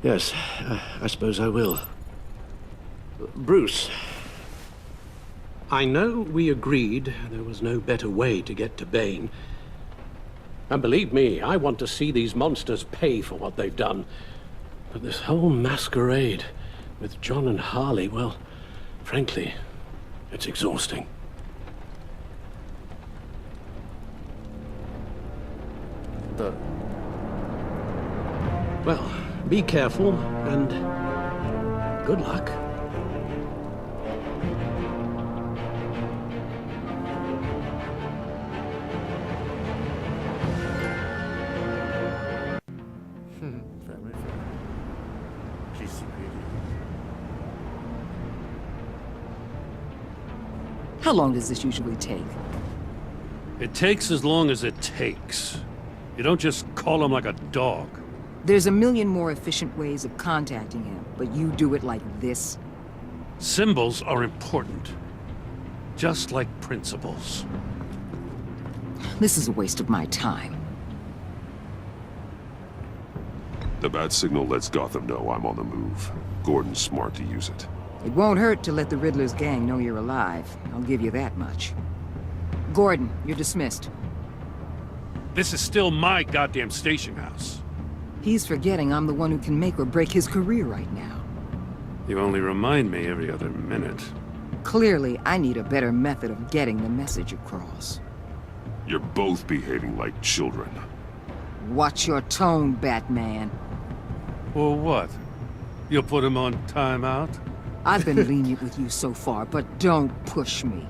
Yes, I suppose I will. Bruce. I know we agreed there was no better way to get to Bane. And believe me, I want to see these monsters pay for what they've done. But this whole masquerade with John and Harley, well, frankly, it's exhausting. Well, be careful and good luck. Family GCPD. How long does this usually take? It takes as long as it takes. You don't just call him like a dog. There's a million more efficient ways of contacting him, but you do it like this? Symbols are important. Just like principles. This is a waste of my time. The bat signal lets Gotham know I'm on the move. Gordon's smart to use it. It won't hurt to let the Riddler's gang know you're alive. I'll give you that much. Gordon, you're dismissed. This is still my goddamn station house. He's forgetting I'm the one who can make or break his career right now. You only remind me every other minute. Clearly, I need a better method of getting the message across. You're both behaving like children. Watch your tone, Batman. Or what? You'll put him on timeout? I've been lenient with you so far, but don't push me.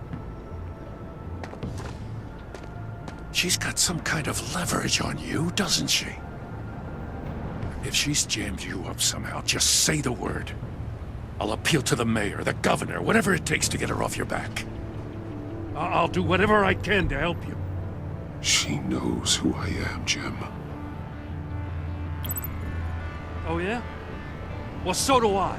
She's got some kind of leverage on you, doesn't she? If she's jammed you up somehow, just say the word. I'll appeal to the mayor, the governor, whatever it takes to get her off your back. I'll do whatever I can to help you. She knows who I am, Jim. Oh yeah? Well, so do I.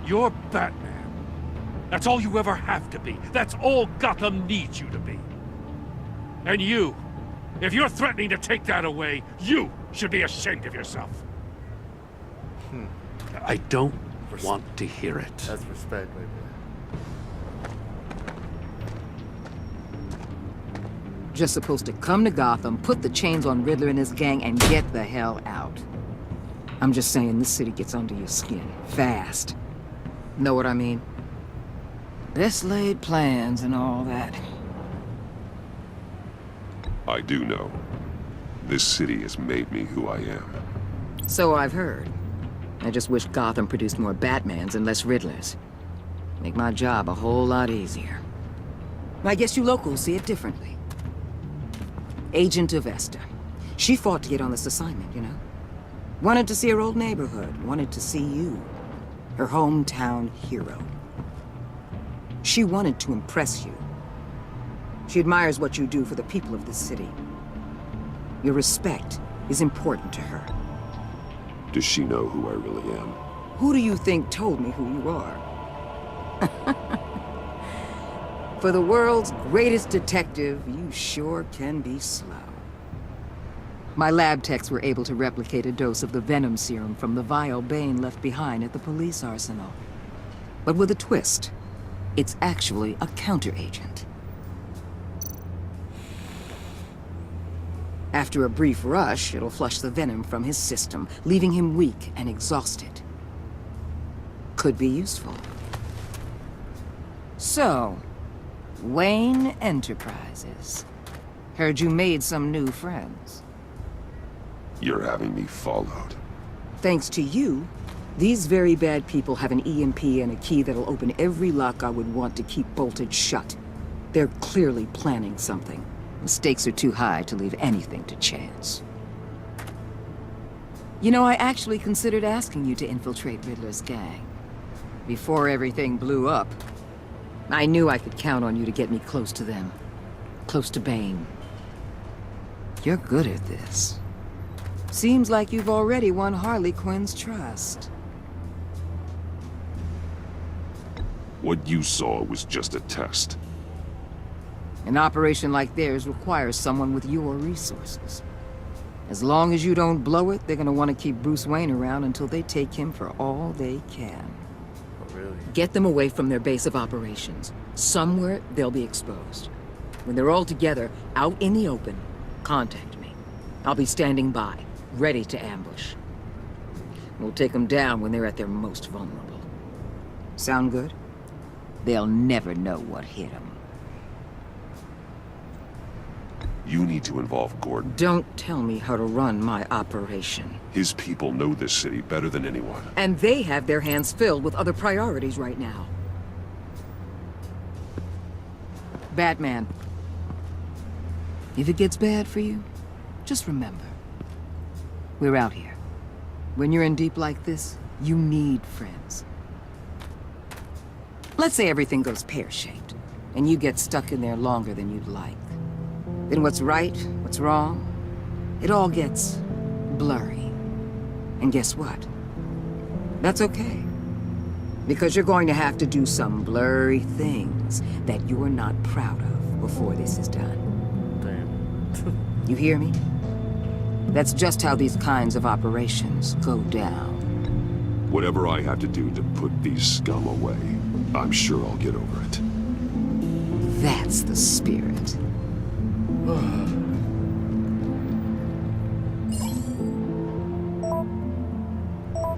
You're Batman. That's all you ever have to be. That's all Gotham needs you to be. And you, If you're threatening to take that away, you should be ashamed of yourself. I don't want to hear it. That's respect, baby. Just supposed to come to Gotham, put the chains on Riddler and his gang, and get the hell out. I'm just saying, this city gets under your skin. Fast. Know what I mean? Best laid plans and all that. I do know. This city has made me who I am. So I've heard. I just wish Gotham produced more Batmans and less Riddlers. Make my job a whole lot easier. I guess you locals see it differently. Agent of Esther. She fought to get on this assignment, you know? Wanted to see her old neighborhood. Wanted to see you. Her hometown hero. She wanted to impress you. She admires what you do for the people of this city. Your respect is important to her. Does she know who I really am? Who do you think told me who you are? For the world's greatest detective, you sure can be slow. My lab techs were able to replicate a dose of the venom serum from the vial Bane left behind at the police arsenal. But with a twist. It's actually a counteragent. After a brief rush, it'll flush the venom from his system, leaving him weak and exhausted. Could be useful. So, Wayne Enterprises. Heard you made some new friends. You're having me followed. Thanks to you, these very bad people have an EMP and a key that'll open every lock I would want to keep bolted shut. They're clearly planning something. The stakes are too high to leave anything to chance. You know, I actually considered asking you to infiltrate Riddler's gang. Before everything blew up, I knew I could count on you to get me close to them. Close to Bane. You're good at this. Seems like you've already won Harley Quinn's trust. What you saw was just a test. An operation like theirs requires someone with your resources. As long as you don't blow it, they're gonna want to keep Bruce Wayne around until they take him for all they can. Oh, really? Get them away from their base of operations. Somewhere they'll be exposed. When they're all together, out in the open, contact me. I'll be standing by, ready to ambush. We'll take them down when they're at their most vulnerable. Sound good? They'll never know what hit them. You need to involve Gordon. Don't tell me how to run my operation. His people know this city better than anyone. And they have their hands filled with other priorities right now. Batman. If it gets bad for you, just remember. We're out here. When you're in deep like this, you need friends. Let's say everything goes pear-shaped, and you get stuck in there longer than you'd like. Then what's right, what's wrong, it all gets blurry. And guess what? That's okay. Because you're going to have to do some blurry things that you're not proud of before this is done. Damn. You hear me? That's just how these kinds of operations go down. Whatever I have to do to put these scum away, I'm sure I'll get over it. That's the spirit.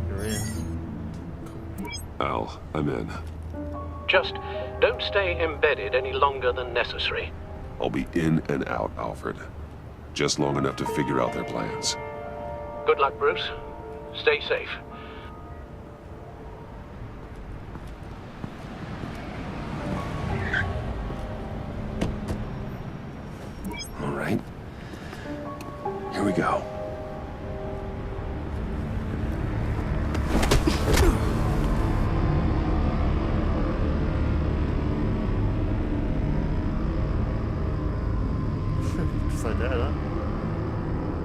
You're in. Al, I'm in. Just don't stay embedded any longer than necessary. I'll be in and out, Alfred. Just long enough to figure out their plans. Good luck, Bruce. Stay safe. All right. Here we go. Just like that, huh?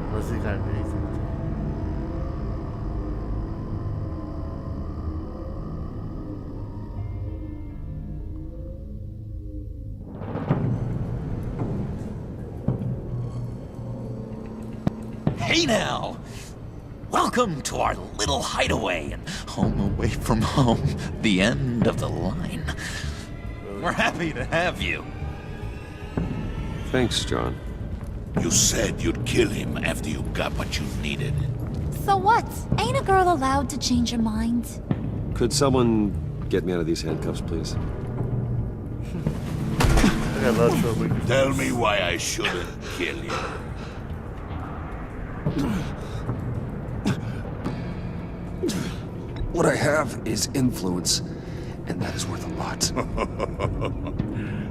Unless he kind of needs Hey now! Welcome to our little hideaway and home away from home, the end of the line. We're happy to have you. Thanks, John. You said you'd kill him after you got what you needed. So what? Ain't a girl allowed to change her mind? Could someone get me out of these handcuffs, please? I got a lot of trouble. Tell me why I shouldn't kill you. What I have is influence, and that is worth a lot.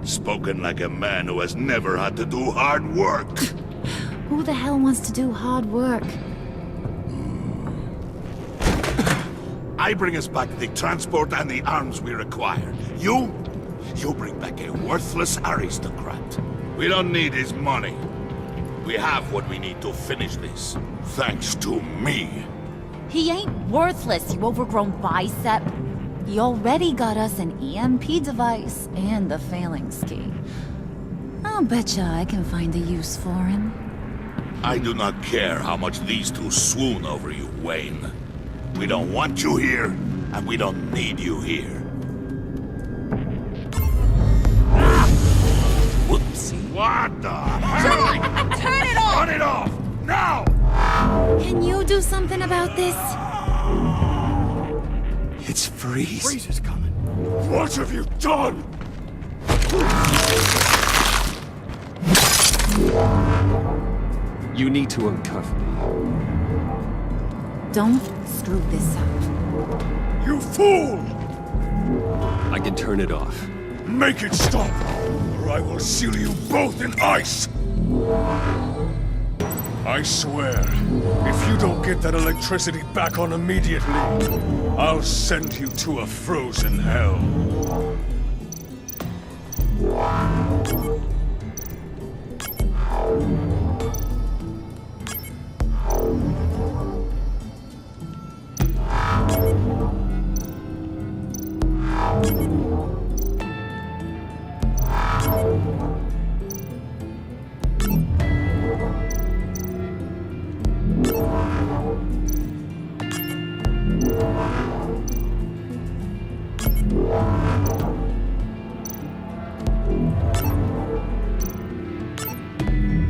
Spoken like a man who has never had to do hard work. Who the hell wants to do hard work? I bring us back the transport and the arms we require. You bring back a worthless aristocrat. We don't need his money. We have what we need to finish this, thanks to me. He ain't worthless, you overgrown bicep. He already got us an EMP device and the phalanx key. I'll betcha I can find a use for him. I do not care how much these two swoon over you, Wayne. We don't want you here, and we don't need you here. Whoopsie. What the hell? Turn it off! Turn it off! Now! Can you do something about this? It's Freeze. Freeze is coming. What have you done? You need to uncuff me. Don't screw this up. You fool! I can turn it off. Make it stop, or I will seal you both in ice! I swear, if you don't get that electricity back on immediately, I'll send you to a frozen hell.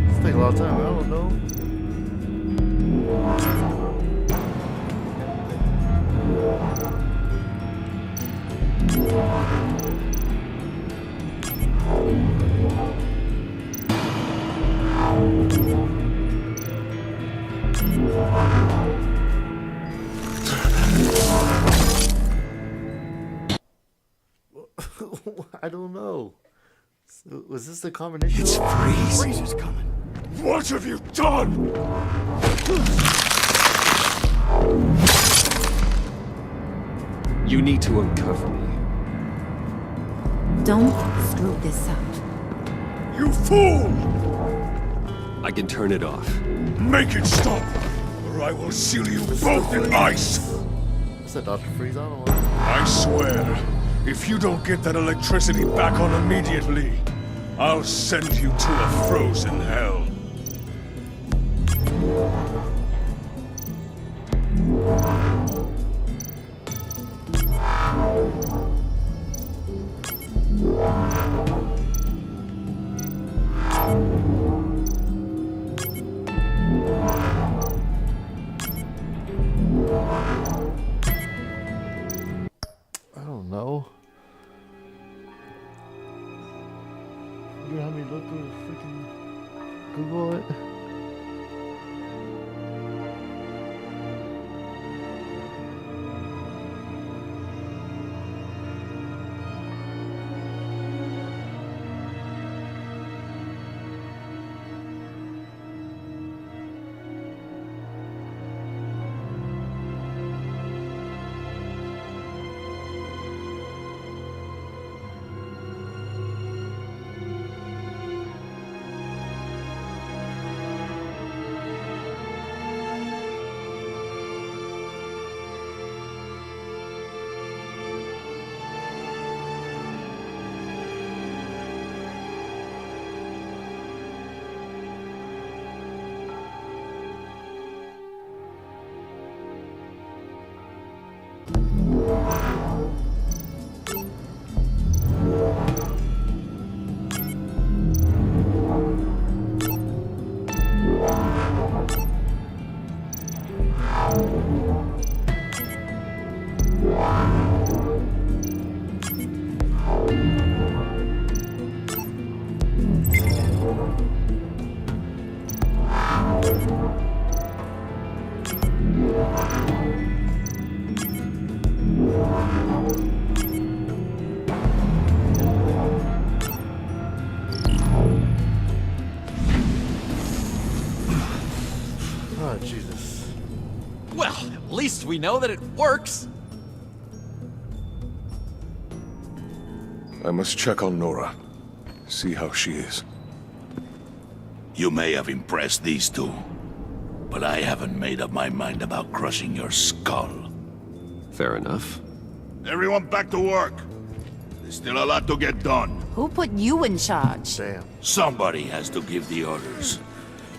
It's taking a lot of time. I don't know. I don't know. So, was this the combination? It's Freeze. Freeze is coming. What have you done? You need to uncuff me. Don't screw this up. You fool! I can turn it off. Make it stop, or I will seal you both in ice! What's that, Dr. Freeze? I don't know. I swear, if you don't get that electricity back on immediately, I'll send you to a frozen hell. I don't know. You have me look through freaking Google it. least we know that it works. I must check on Nora. See how she is. You may have impressed these two, but I haven't made up my mind about crushing your skull. Fair enough. Everyone back to work. There's still a lot to get done. Who put you in charge? Damn. Somebody has to give the orders.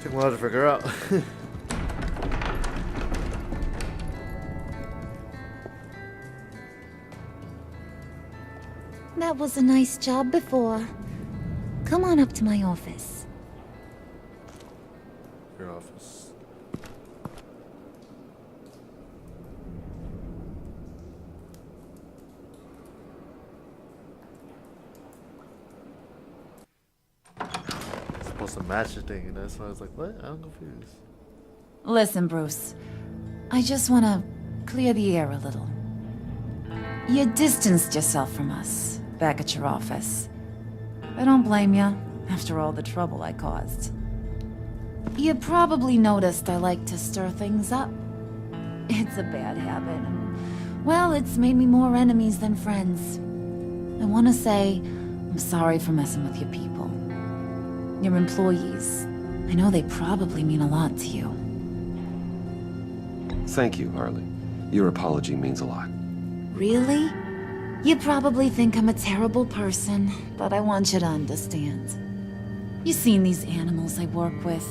Took a while to figure out. That was a nice job before. Come on up to my office. Your office. It's supposed to match the thing, and that's why I was like, what? I'm confused. Listen, Bruce. I just want to clear the air a little. You distanced yourself from us back at your office. I don't blame you, after all the trouble I caused. You probably noticed I like to stir things up. It's a bad habit, and, well, it's made me more enemies than friends. I want to say I'm sorry for messing with your people. Your employees. I know they probably mean a lot to you. Thank you, Harley. Your apology means a lot. Really? You probably think I'm a terrible person, but I want you to understand. You've seen these animals I work with.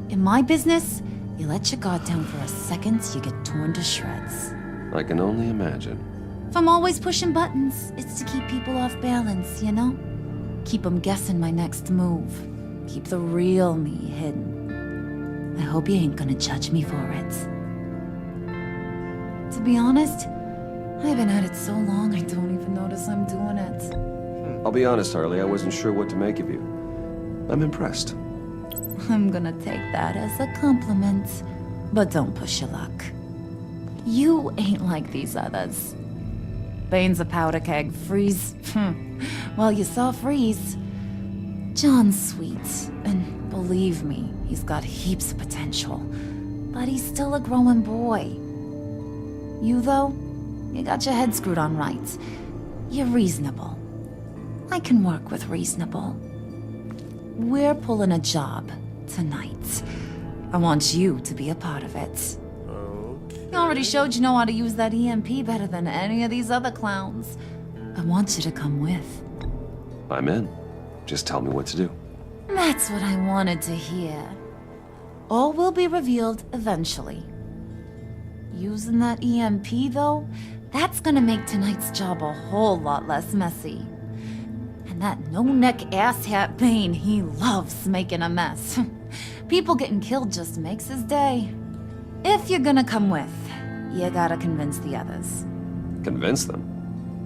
In my business, you let your guard down for a second, you get torn to shreds. I can only imagine. If I'm always pushing buttons, it's to keep people off balance, you know? Keep them guessing my next move. Keep the real me hidden. I hope you ain't gonna judge me for it. To be honest, I haven't had it so long I don't even notice I'm doing it. I'll be honest, Harley, I wasn't sure what to make of you. I'm impressed. I'm gonna take that as a compliment, but don't push your luck. You ain't like these others. Bane's a powder keg, Freeze. Well, you saw Freeze. John's sweet, and believe me, he's got heaps of potential. But he's still a growing boy. You, though, you got your head screwed on right. You're reasonable. I can work with reasonable. We're pulling a job tonight. I want you to be a part of it. Okay. You already showed you know how to use that EMP better than any of these other clowns. I want you to come with. I'm in. Just tell me what to do. That's what I wanted to hear. All will be revealed eventually. Using that EMP, though, that's gonna make tonight's job a whole lot less messy. And that no-neck asshat Bane, he loves making a mess. People getting killed just makes his day. If you're gonna come with, you gotta convince the others. Convince them?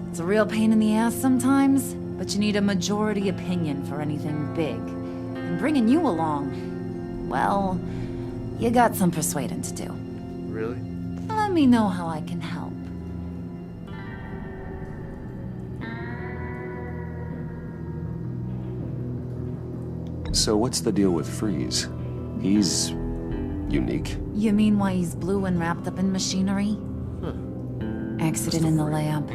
It's a real pain in the ass sometimes, but you need a majority opinion for anything big. And bringing you along, well, you got some persuading to do. Really? Let me know how I can help. So what's the deal with Freeze? He's unique. You mean why he's blue and wrapped up in machinery? Accident in the lab.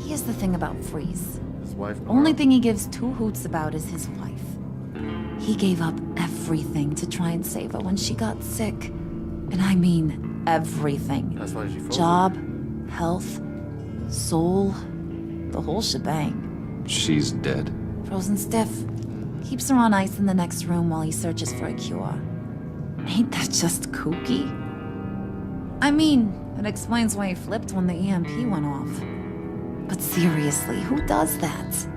Here's the thing about Freeze. His wife. Only thing he gives two hoots about is his wife. He gave up everything to try and save her when she got sick. And I mean everything. That's why she froze. Job, health, soul, the whole shebang. She's dead? Frozen stiff. Keeps her on ice in the next room while he searches for a cure. Ain't that just kooky? I mean, it explains why he flipped when the EMP went off. But seriously, who does that?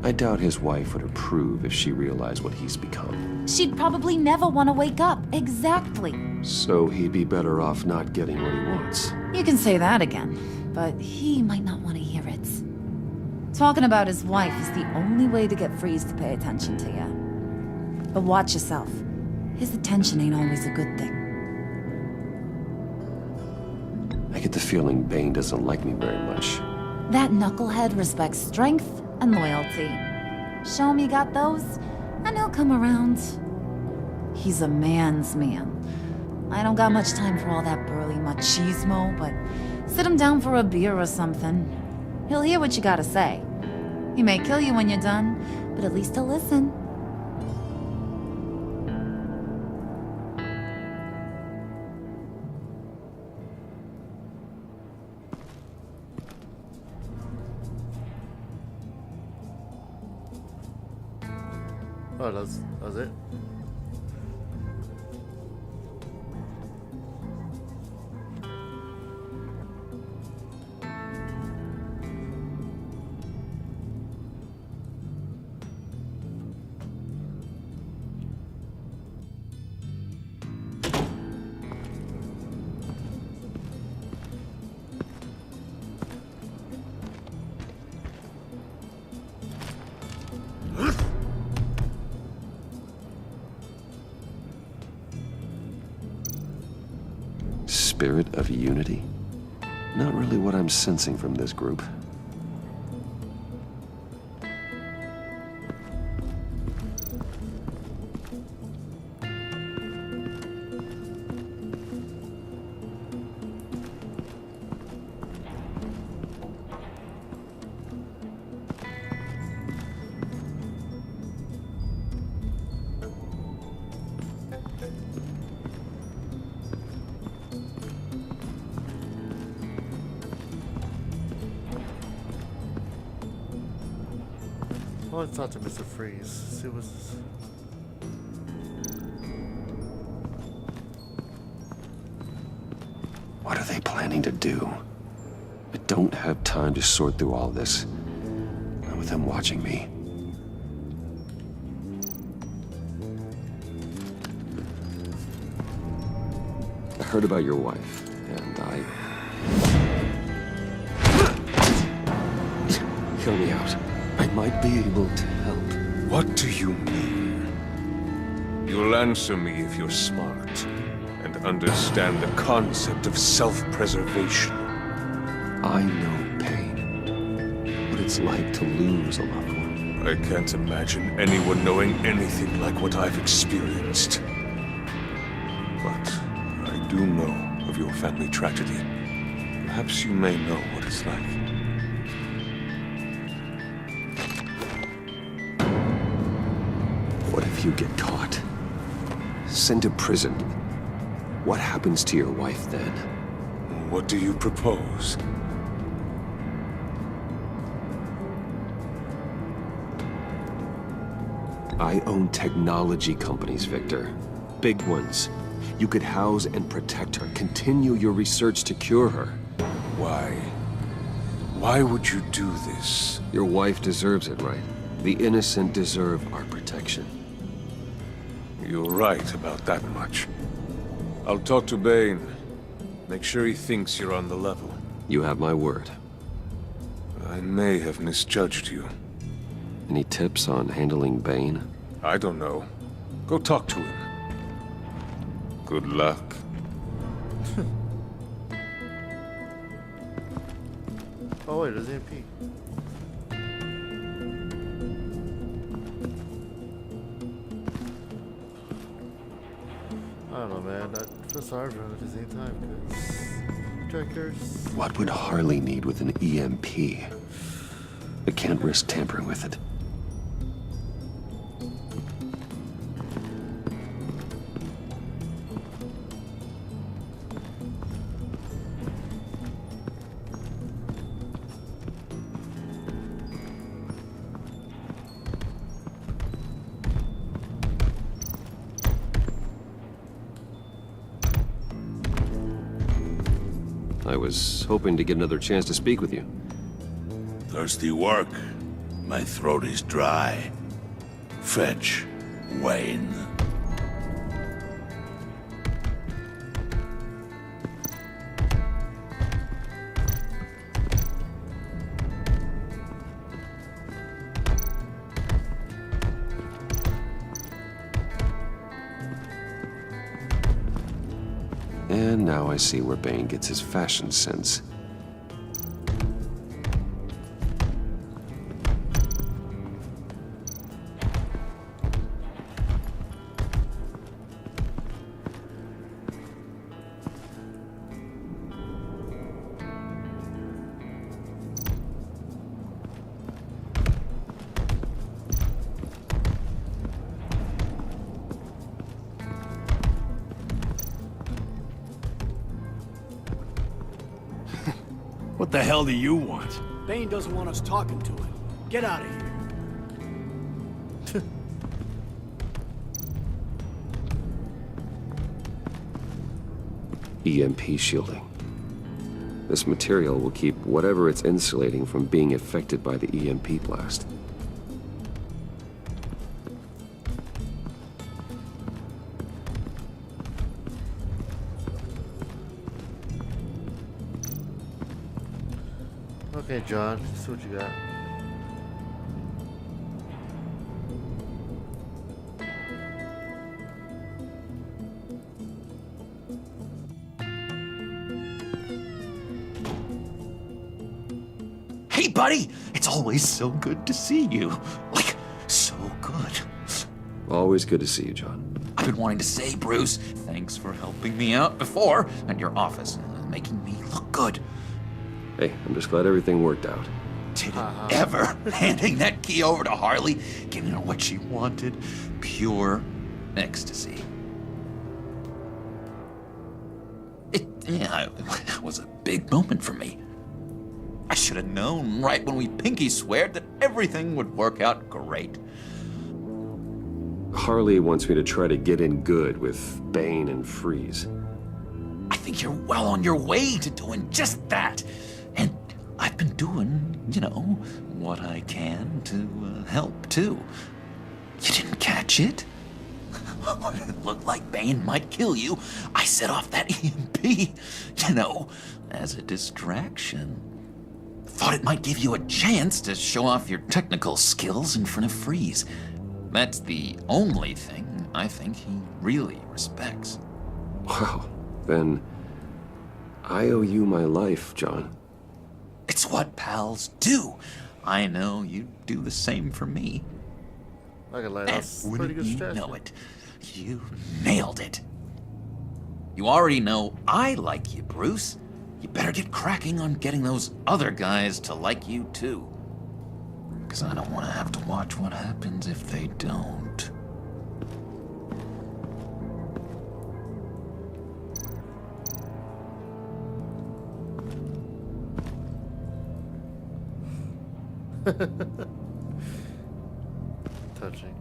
I doubt his wife would approve if she realized what he's become. She'd probably never want to wake up. Exactly. So he'd be better off not getting what he wants. You can say that again, but he might not want to hear it. Talking about his wife is the only way to get Freeze to pay attention to you. But watch yourself. His attention ain't always a good thing. I get the feeling Bane doesn't like me very much. That knucklehead respects strength and loyalty. Show him you got those, and he'll come around. He's a man's man. I don't got much time for all that burly machismo, but sit him down for a beer or something. He'll hear what you gotta say. He may kill you when you're done, but at least he'll listen. Oh, that's it. Spirit of unity? Not really what I'm sensing from this group. I want to talk to Mr. Freeze. See what's this. What are they planning to do? I don't have time to sort through all this. Not with them watching me. I heard about your wife, and Hear me out. I might be able to help. What do you mean? You'll answer me if you're smart and understand the concept of self-preservation. I know pain. What it's like to lose a loved one. I can't imagine anyone knowing anything like what I've experienced. But I do know of your family tragedy. Perhaps you may know what it's like. What if you get caught? Sent to prison? What happens to your wife then? What do you propose? I own technology companies, Victor. Big ones. You could house and protect her. Continue your research to cure her. Why? Why would you do this? Your wife deserves it, right? The innocent deserve our protection. You're right about that much. I'll talk to Bane. Make sure he thinks you're on the level. You have my word. I may have misjudged you. Any tips on handling Bane? I don't know. Go talk to him. Good luck. Oh wait, there's EMP. I don't know, man. I feel sorry for him at the same time, because trackers. What would Harley need with an EMP? I can't risk tampering with it. I was hoping to get another chance to speak with you. Thirsty work? My throat is dry. Fetch Wayne. And now I see where Bane gets his fashion sense. What the hell do you want? Bane doesn't want us talking to him. Get out of here. EMP shielding. This material will keep whatever it's insulating from being affected by the EMP blast. Okay, John, see what you got. Hey, buddy! It's always so good to see you. Like, so good. Always good to see you, John. I've been wanting to say, Bruce, thanks for helping me out before at your office and making me look good. Hey, I'm just glad everything worked out. Did it ever? Handing that key over to Harley, giving her what she wanted. Pure ecstasy. It was a big moment for me. I should have known right when we pinky sweared that everything would work out great. Harley wants me to try to get in good with Bane and Freeze. I think you're well on your way to doing just that. And I've been doing, you know, what I can to help, too. You didn't catch it? It looked like Bane might kill you. I set off that EMP, you know, as a distraction. Thought it might give you a chance to show off your technical skills in front of Freeze. That's the only thing I think he really respects. Wow, then I owe you my life, John. It's what pals do. I know you'd do the same for me. Not gonna lie, that's pretty Wouldn't good you strategy. know it? You nailed it. You already know I like you, Bruce. You better get cracking on getting those other guys to like you, too. Because I don't want to have to watch what happens if they don't. Touching.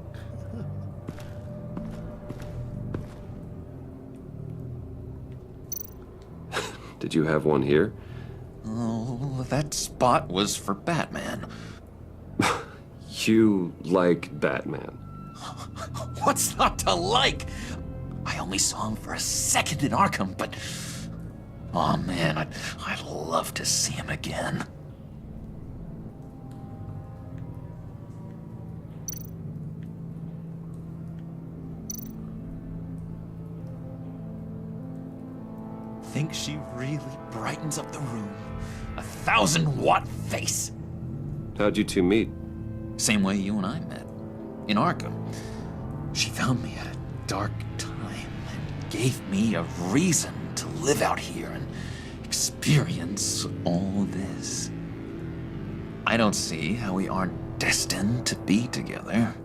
Did you have one here? Oh, that spot was for Batman. You like Batman. What's not to like? I only saw him for a second in Arkham, but... oh man, I'd love to see him again. Think she really brightens up the room. 1,000-watt face. How'd you two meet? Same way you and I met. In Arkham. She found me at a dark time and gave me a reason to live out here and experience all this. I don't see how we aren't destined to be together.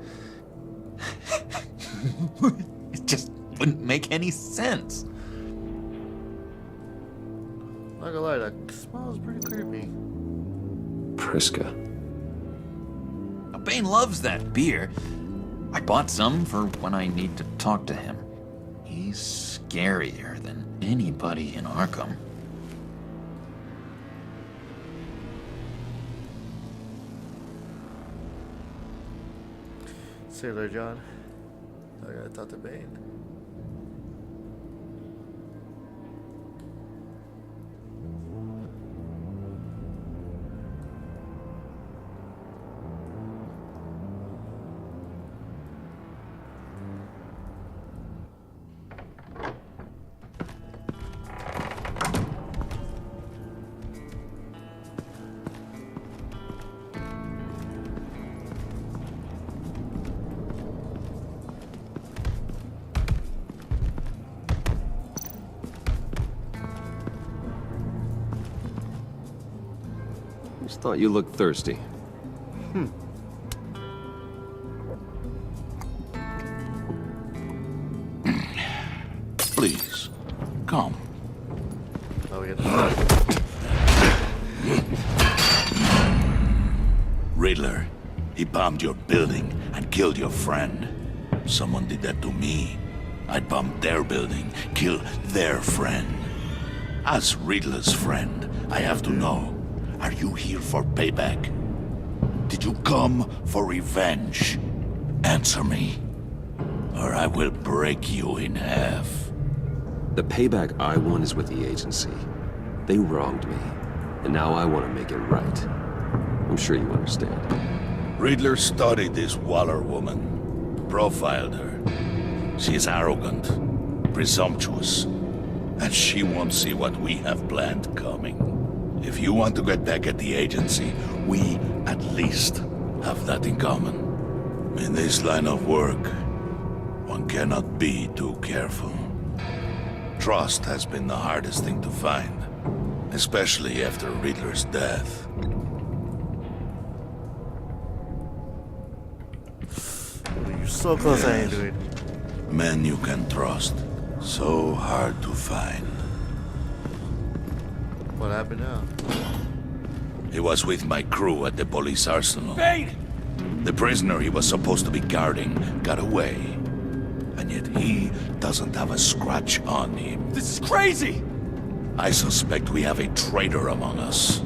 It just wouldn't make any sense. Not gonna lie, that smells pretty creepy. Priska. Now, Bane loves that beer. I bought some for when I need to talk to him. He's scarier than anybody in Arkham. See you later, John. I gotta talk to Bane. Just thought you looked thirsty. Please, come. Oh, we get Riddler. He bombed your building and killed your friend. Someone did that to me. I'd bomb their building, kill their friend. As Riddler's friend, I have to know, are you here for payback? Did you come for revenge? Answer me, or I will break you in half. The payback I want is with the agency. They wronged me, and now I want to make it right. I'm sure you understand. Riddler studied this Waller woman, profiled her. She is arrogant, presumptuous, and she won't see what we have planned coming. If you want to get back at the agency, we at least have that in common. In this line of work, one cannot be too careful. Trust has been the hardest thing to find, especially after Riddler's death. You're so close, I ain't doing. Men you can trust, so hard to find. What happened now? He was with my crew at the police arsenal. Bane! The prisoner he was supposed to be guarding got away. And yet he doesn't have a scratch on him. This is crazy! I suspect we have a traitor among us.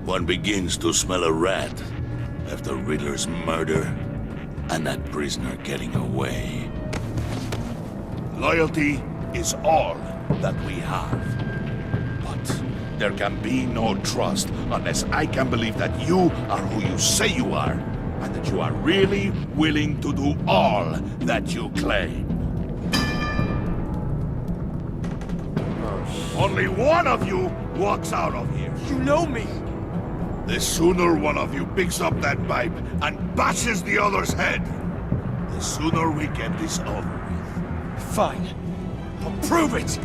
One begins to smell a rat after Riddler's murder and that prisoner getting away. Loyalty is all that we have. But there can be no trust unless I can believe that you are who you say you are, and that you are really willing to do all that you claim. Only one of you walks out of here. You know me! The sooner one of you picks up that pipe and bashes the other's head, the sooner we get this over with. Fine. I'll prove it!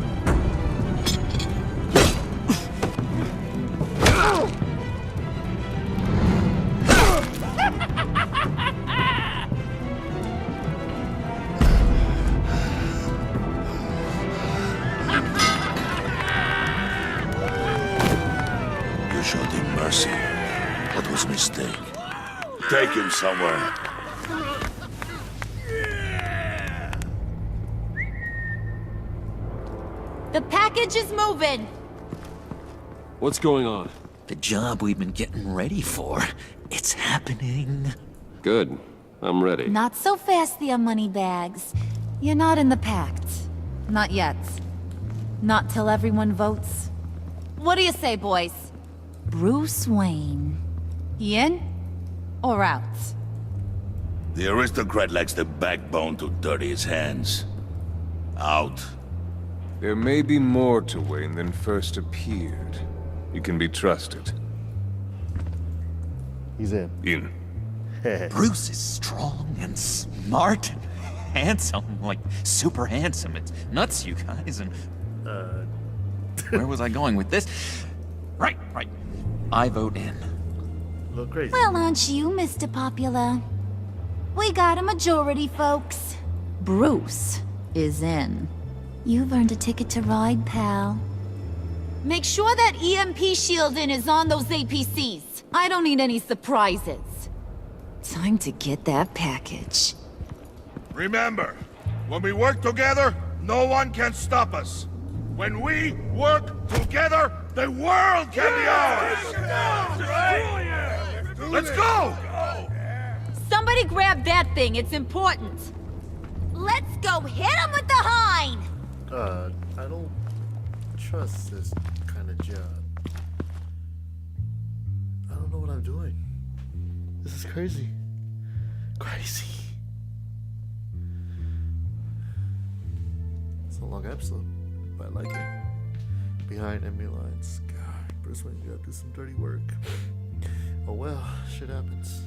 You showed him mercy. That was a mistake. Take him somewhere. The package is moving. What's going on? The job we've been getting ready for. It's happening. Good. I'm ready. Not so fast, the Moneybags. You're not in the pact. Not yet. Not till everyone votes. What do you say, boys? Bruce Wayne. He in? Or out? The aristocrat lacks the backbone to dirty his hands. Out. There may be more to Wayne than first appeared. You can be trusted. He's in. In. Bruce is strong and smart and handsome, like super handsome. It's nuts, you guys. And where was I going with this? Right. I vote in. Look crazy. Well, aren't you, Mr. Popular? We got a majority, folks. Bruce is in. You've earned a ticket to ride, pal. Make sure that EMP shielding is on those APCs. I don't need any surprises. Time to get that package. Remember, when we work together, no one can stop us. When we work together, the world can be ours! Let's go! Somebody grab that thing, it's important. Let's go hit him with the hind! I don't trust this kind of job. I don't know what I'm doing. This is crazy. Crazy. It's a long episode, but I like it. Behind enemy lines. God, Bruce Wayne gotta do some dirty work. Oh well, shit happens.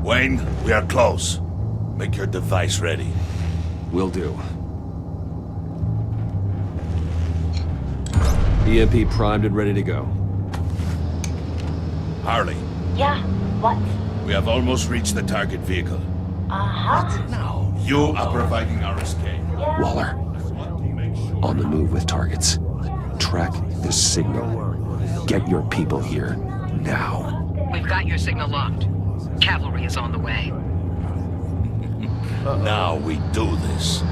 Wayne, we are close. Make your device ready. Will do. EMP primed and ready to go. Harley, Yeah, what? we have almost reached the target vehicle. Uh-huh. Now, you are providing our escape. Waller, on the move with targets. Track the signal. Get your people here, now. We've got your signal locked. Cavalry is on the way. Now we do this.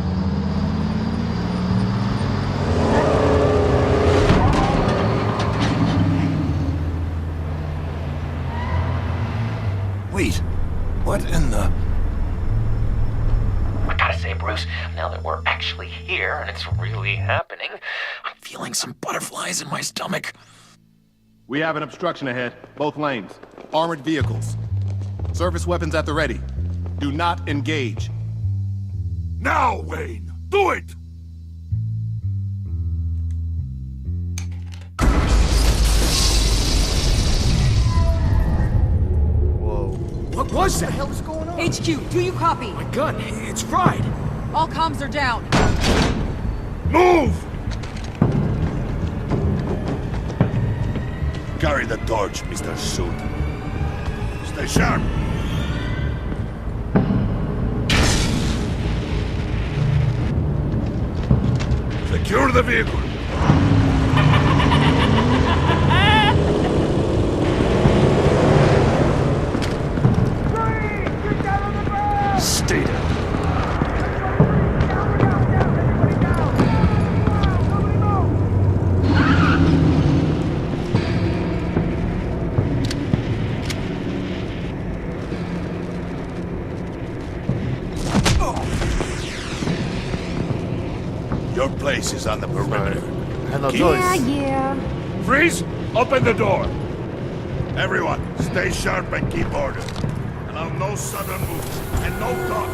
Wait, what in the... I gotta say, Bruce, now that we're actually here and it's really happening, I'm feeling some butterflies in my stomach. We have an obstruction ahead, both lanes. Armored vehicles. Service weapons at the ready. Do not engage. Now, Wayne! Do it! What was that? What the hell's going on? HQ, do you copy? My gun, it's fried. All comms are down. Move! Carry the torch, Mr. Suit. Stay sharp. Secure the vehicle. Stay down. Your place is on the perimeter. No Yeah. Freeze! Open the door! Everyone, stay sharp and keep order. Allow no sudden moves and no talk.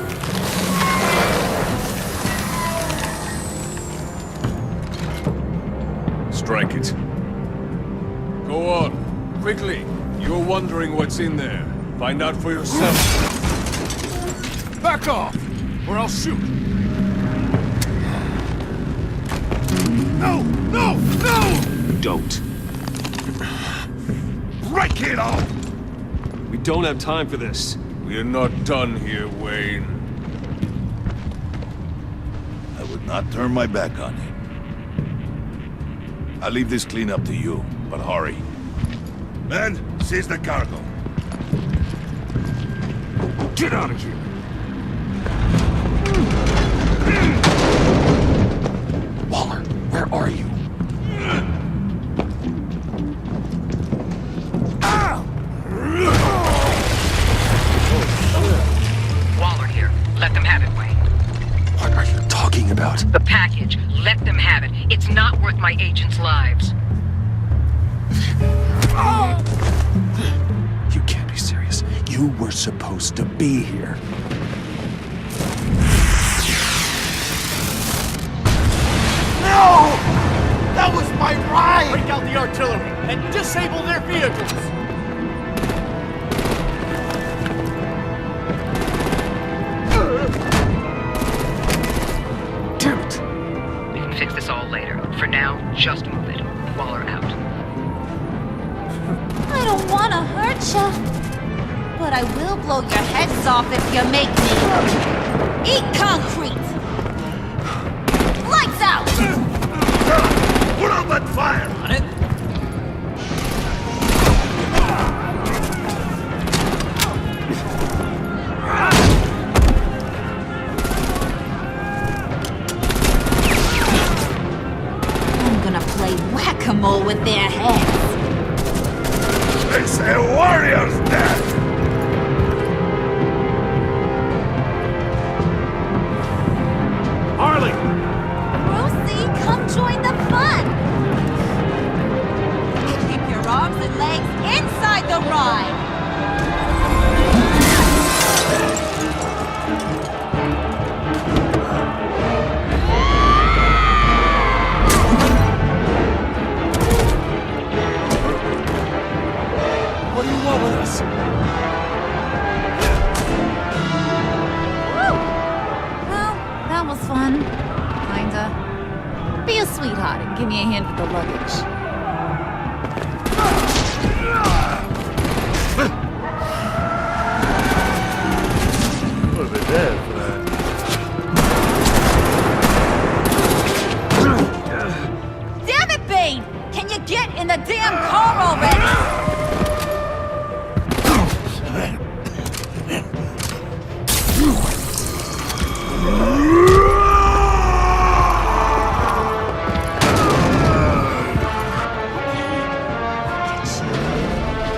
Strike it. Go on. Quickly. You're wondering what's in there. Find out for yourself. Back off, or I'll shoot. No! No! No! Don't. Break it off! We don't have time for this. We're not done here, Wayne. I would not turn my back on you. I'll leave this cleanup to you, but hurry. Men, seize the cargo. Get out of here! Waller, where are you? Waller here. Let them have it, Wayne. What are you talking about? The package. Let them have it. It's not worth my agents' lives. You can't be serious. You were supposed to be here. No! That was my ride! Break out the artillery and disable their vehicles! Damn it! We can fix this all later. For now, just move it. Waller out. I don't want to hurt you, but I will blow your heads off if you make me. Eat concrete! Lights out! Put out that fire! On it? I'm gonna play whack-a-mole with their heads. They say warrior's death! Harley! Brucey, come join the fun! Keep your arms and legs inside the ride! What do you want with us? out and give me a hand with the luggage. Would have been dead for that. Damn it, Bane! Can you get in the damn car already?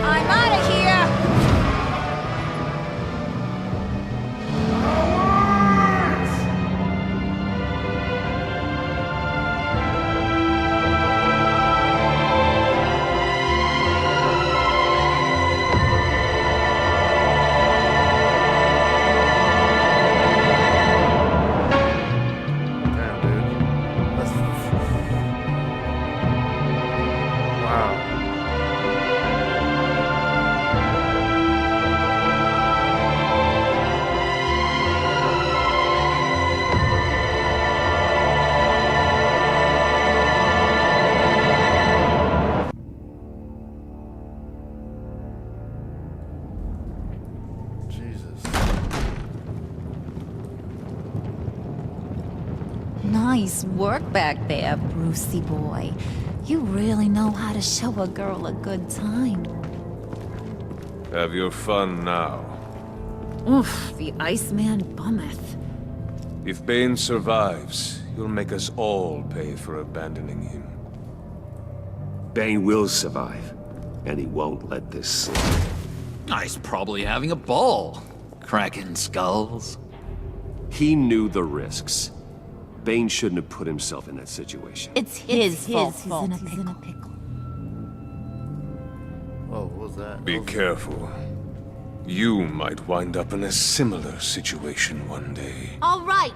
I'm out of here! Damn, dude. That's... Wow. Jesus. Nice work back there, Brucey boy. You really know how to show a girl a good time. Have your fun now. Oof, the Iceman bummeth. If Bane survives, you'll make us all pay for abandoning him. Bane will survive, and he won't let this slide. He's probably having a ball, cracking skulls. He knew the risks. Bane shouldn't have put himself in that situation. It's his fault. He's in a pickle. Oh, what was that? Be careful. You might wind up in a similar situation one day. All right.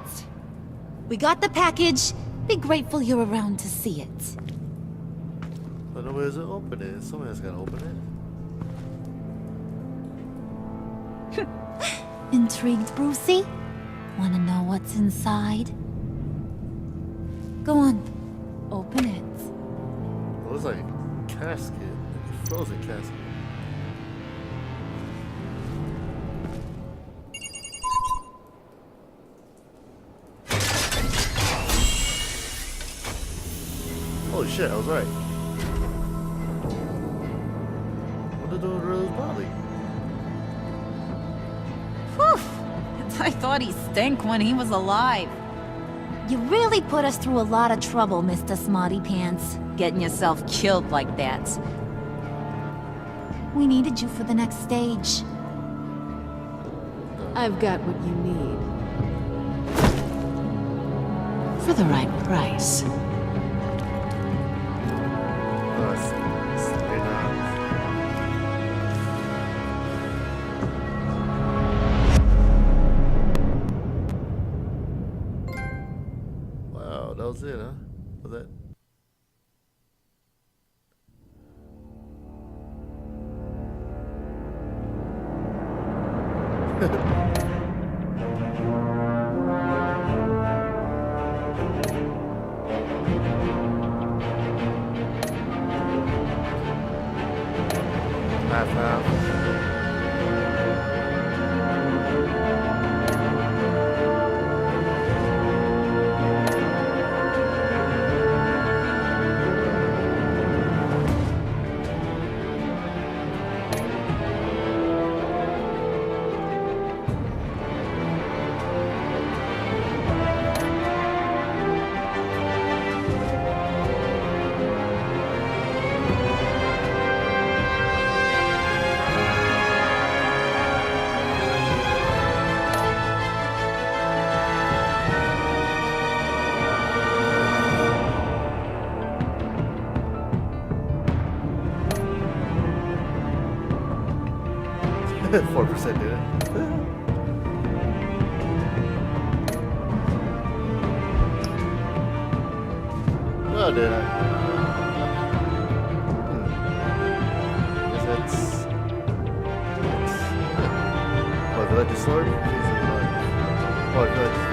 We got the package. Be grateful you're around to see it. But nobody's gonna open it. Somebody's gonna open it. Intrigued, Brucey? Wanna know what's inside? Go on. Open it. It looks like a casket. Like a frozen casket. Holy shit, I was right. What did the rose body? Whew! I thought he stank when he was alive. You really put us through a lot of trouble, Mr. Smarty Pants. Getting yourself killed like that. We needed you for the next stage. I've got what you need. For the right price. Wow, that was it, huh? Was that? Half. $4% did it. Oh, did I? Guess that's... What, did I just sword? Oh, did I just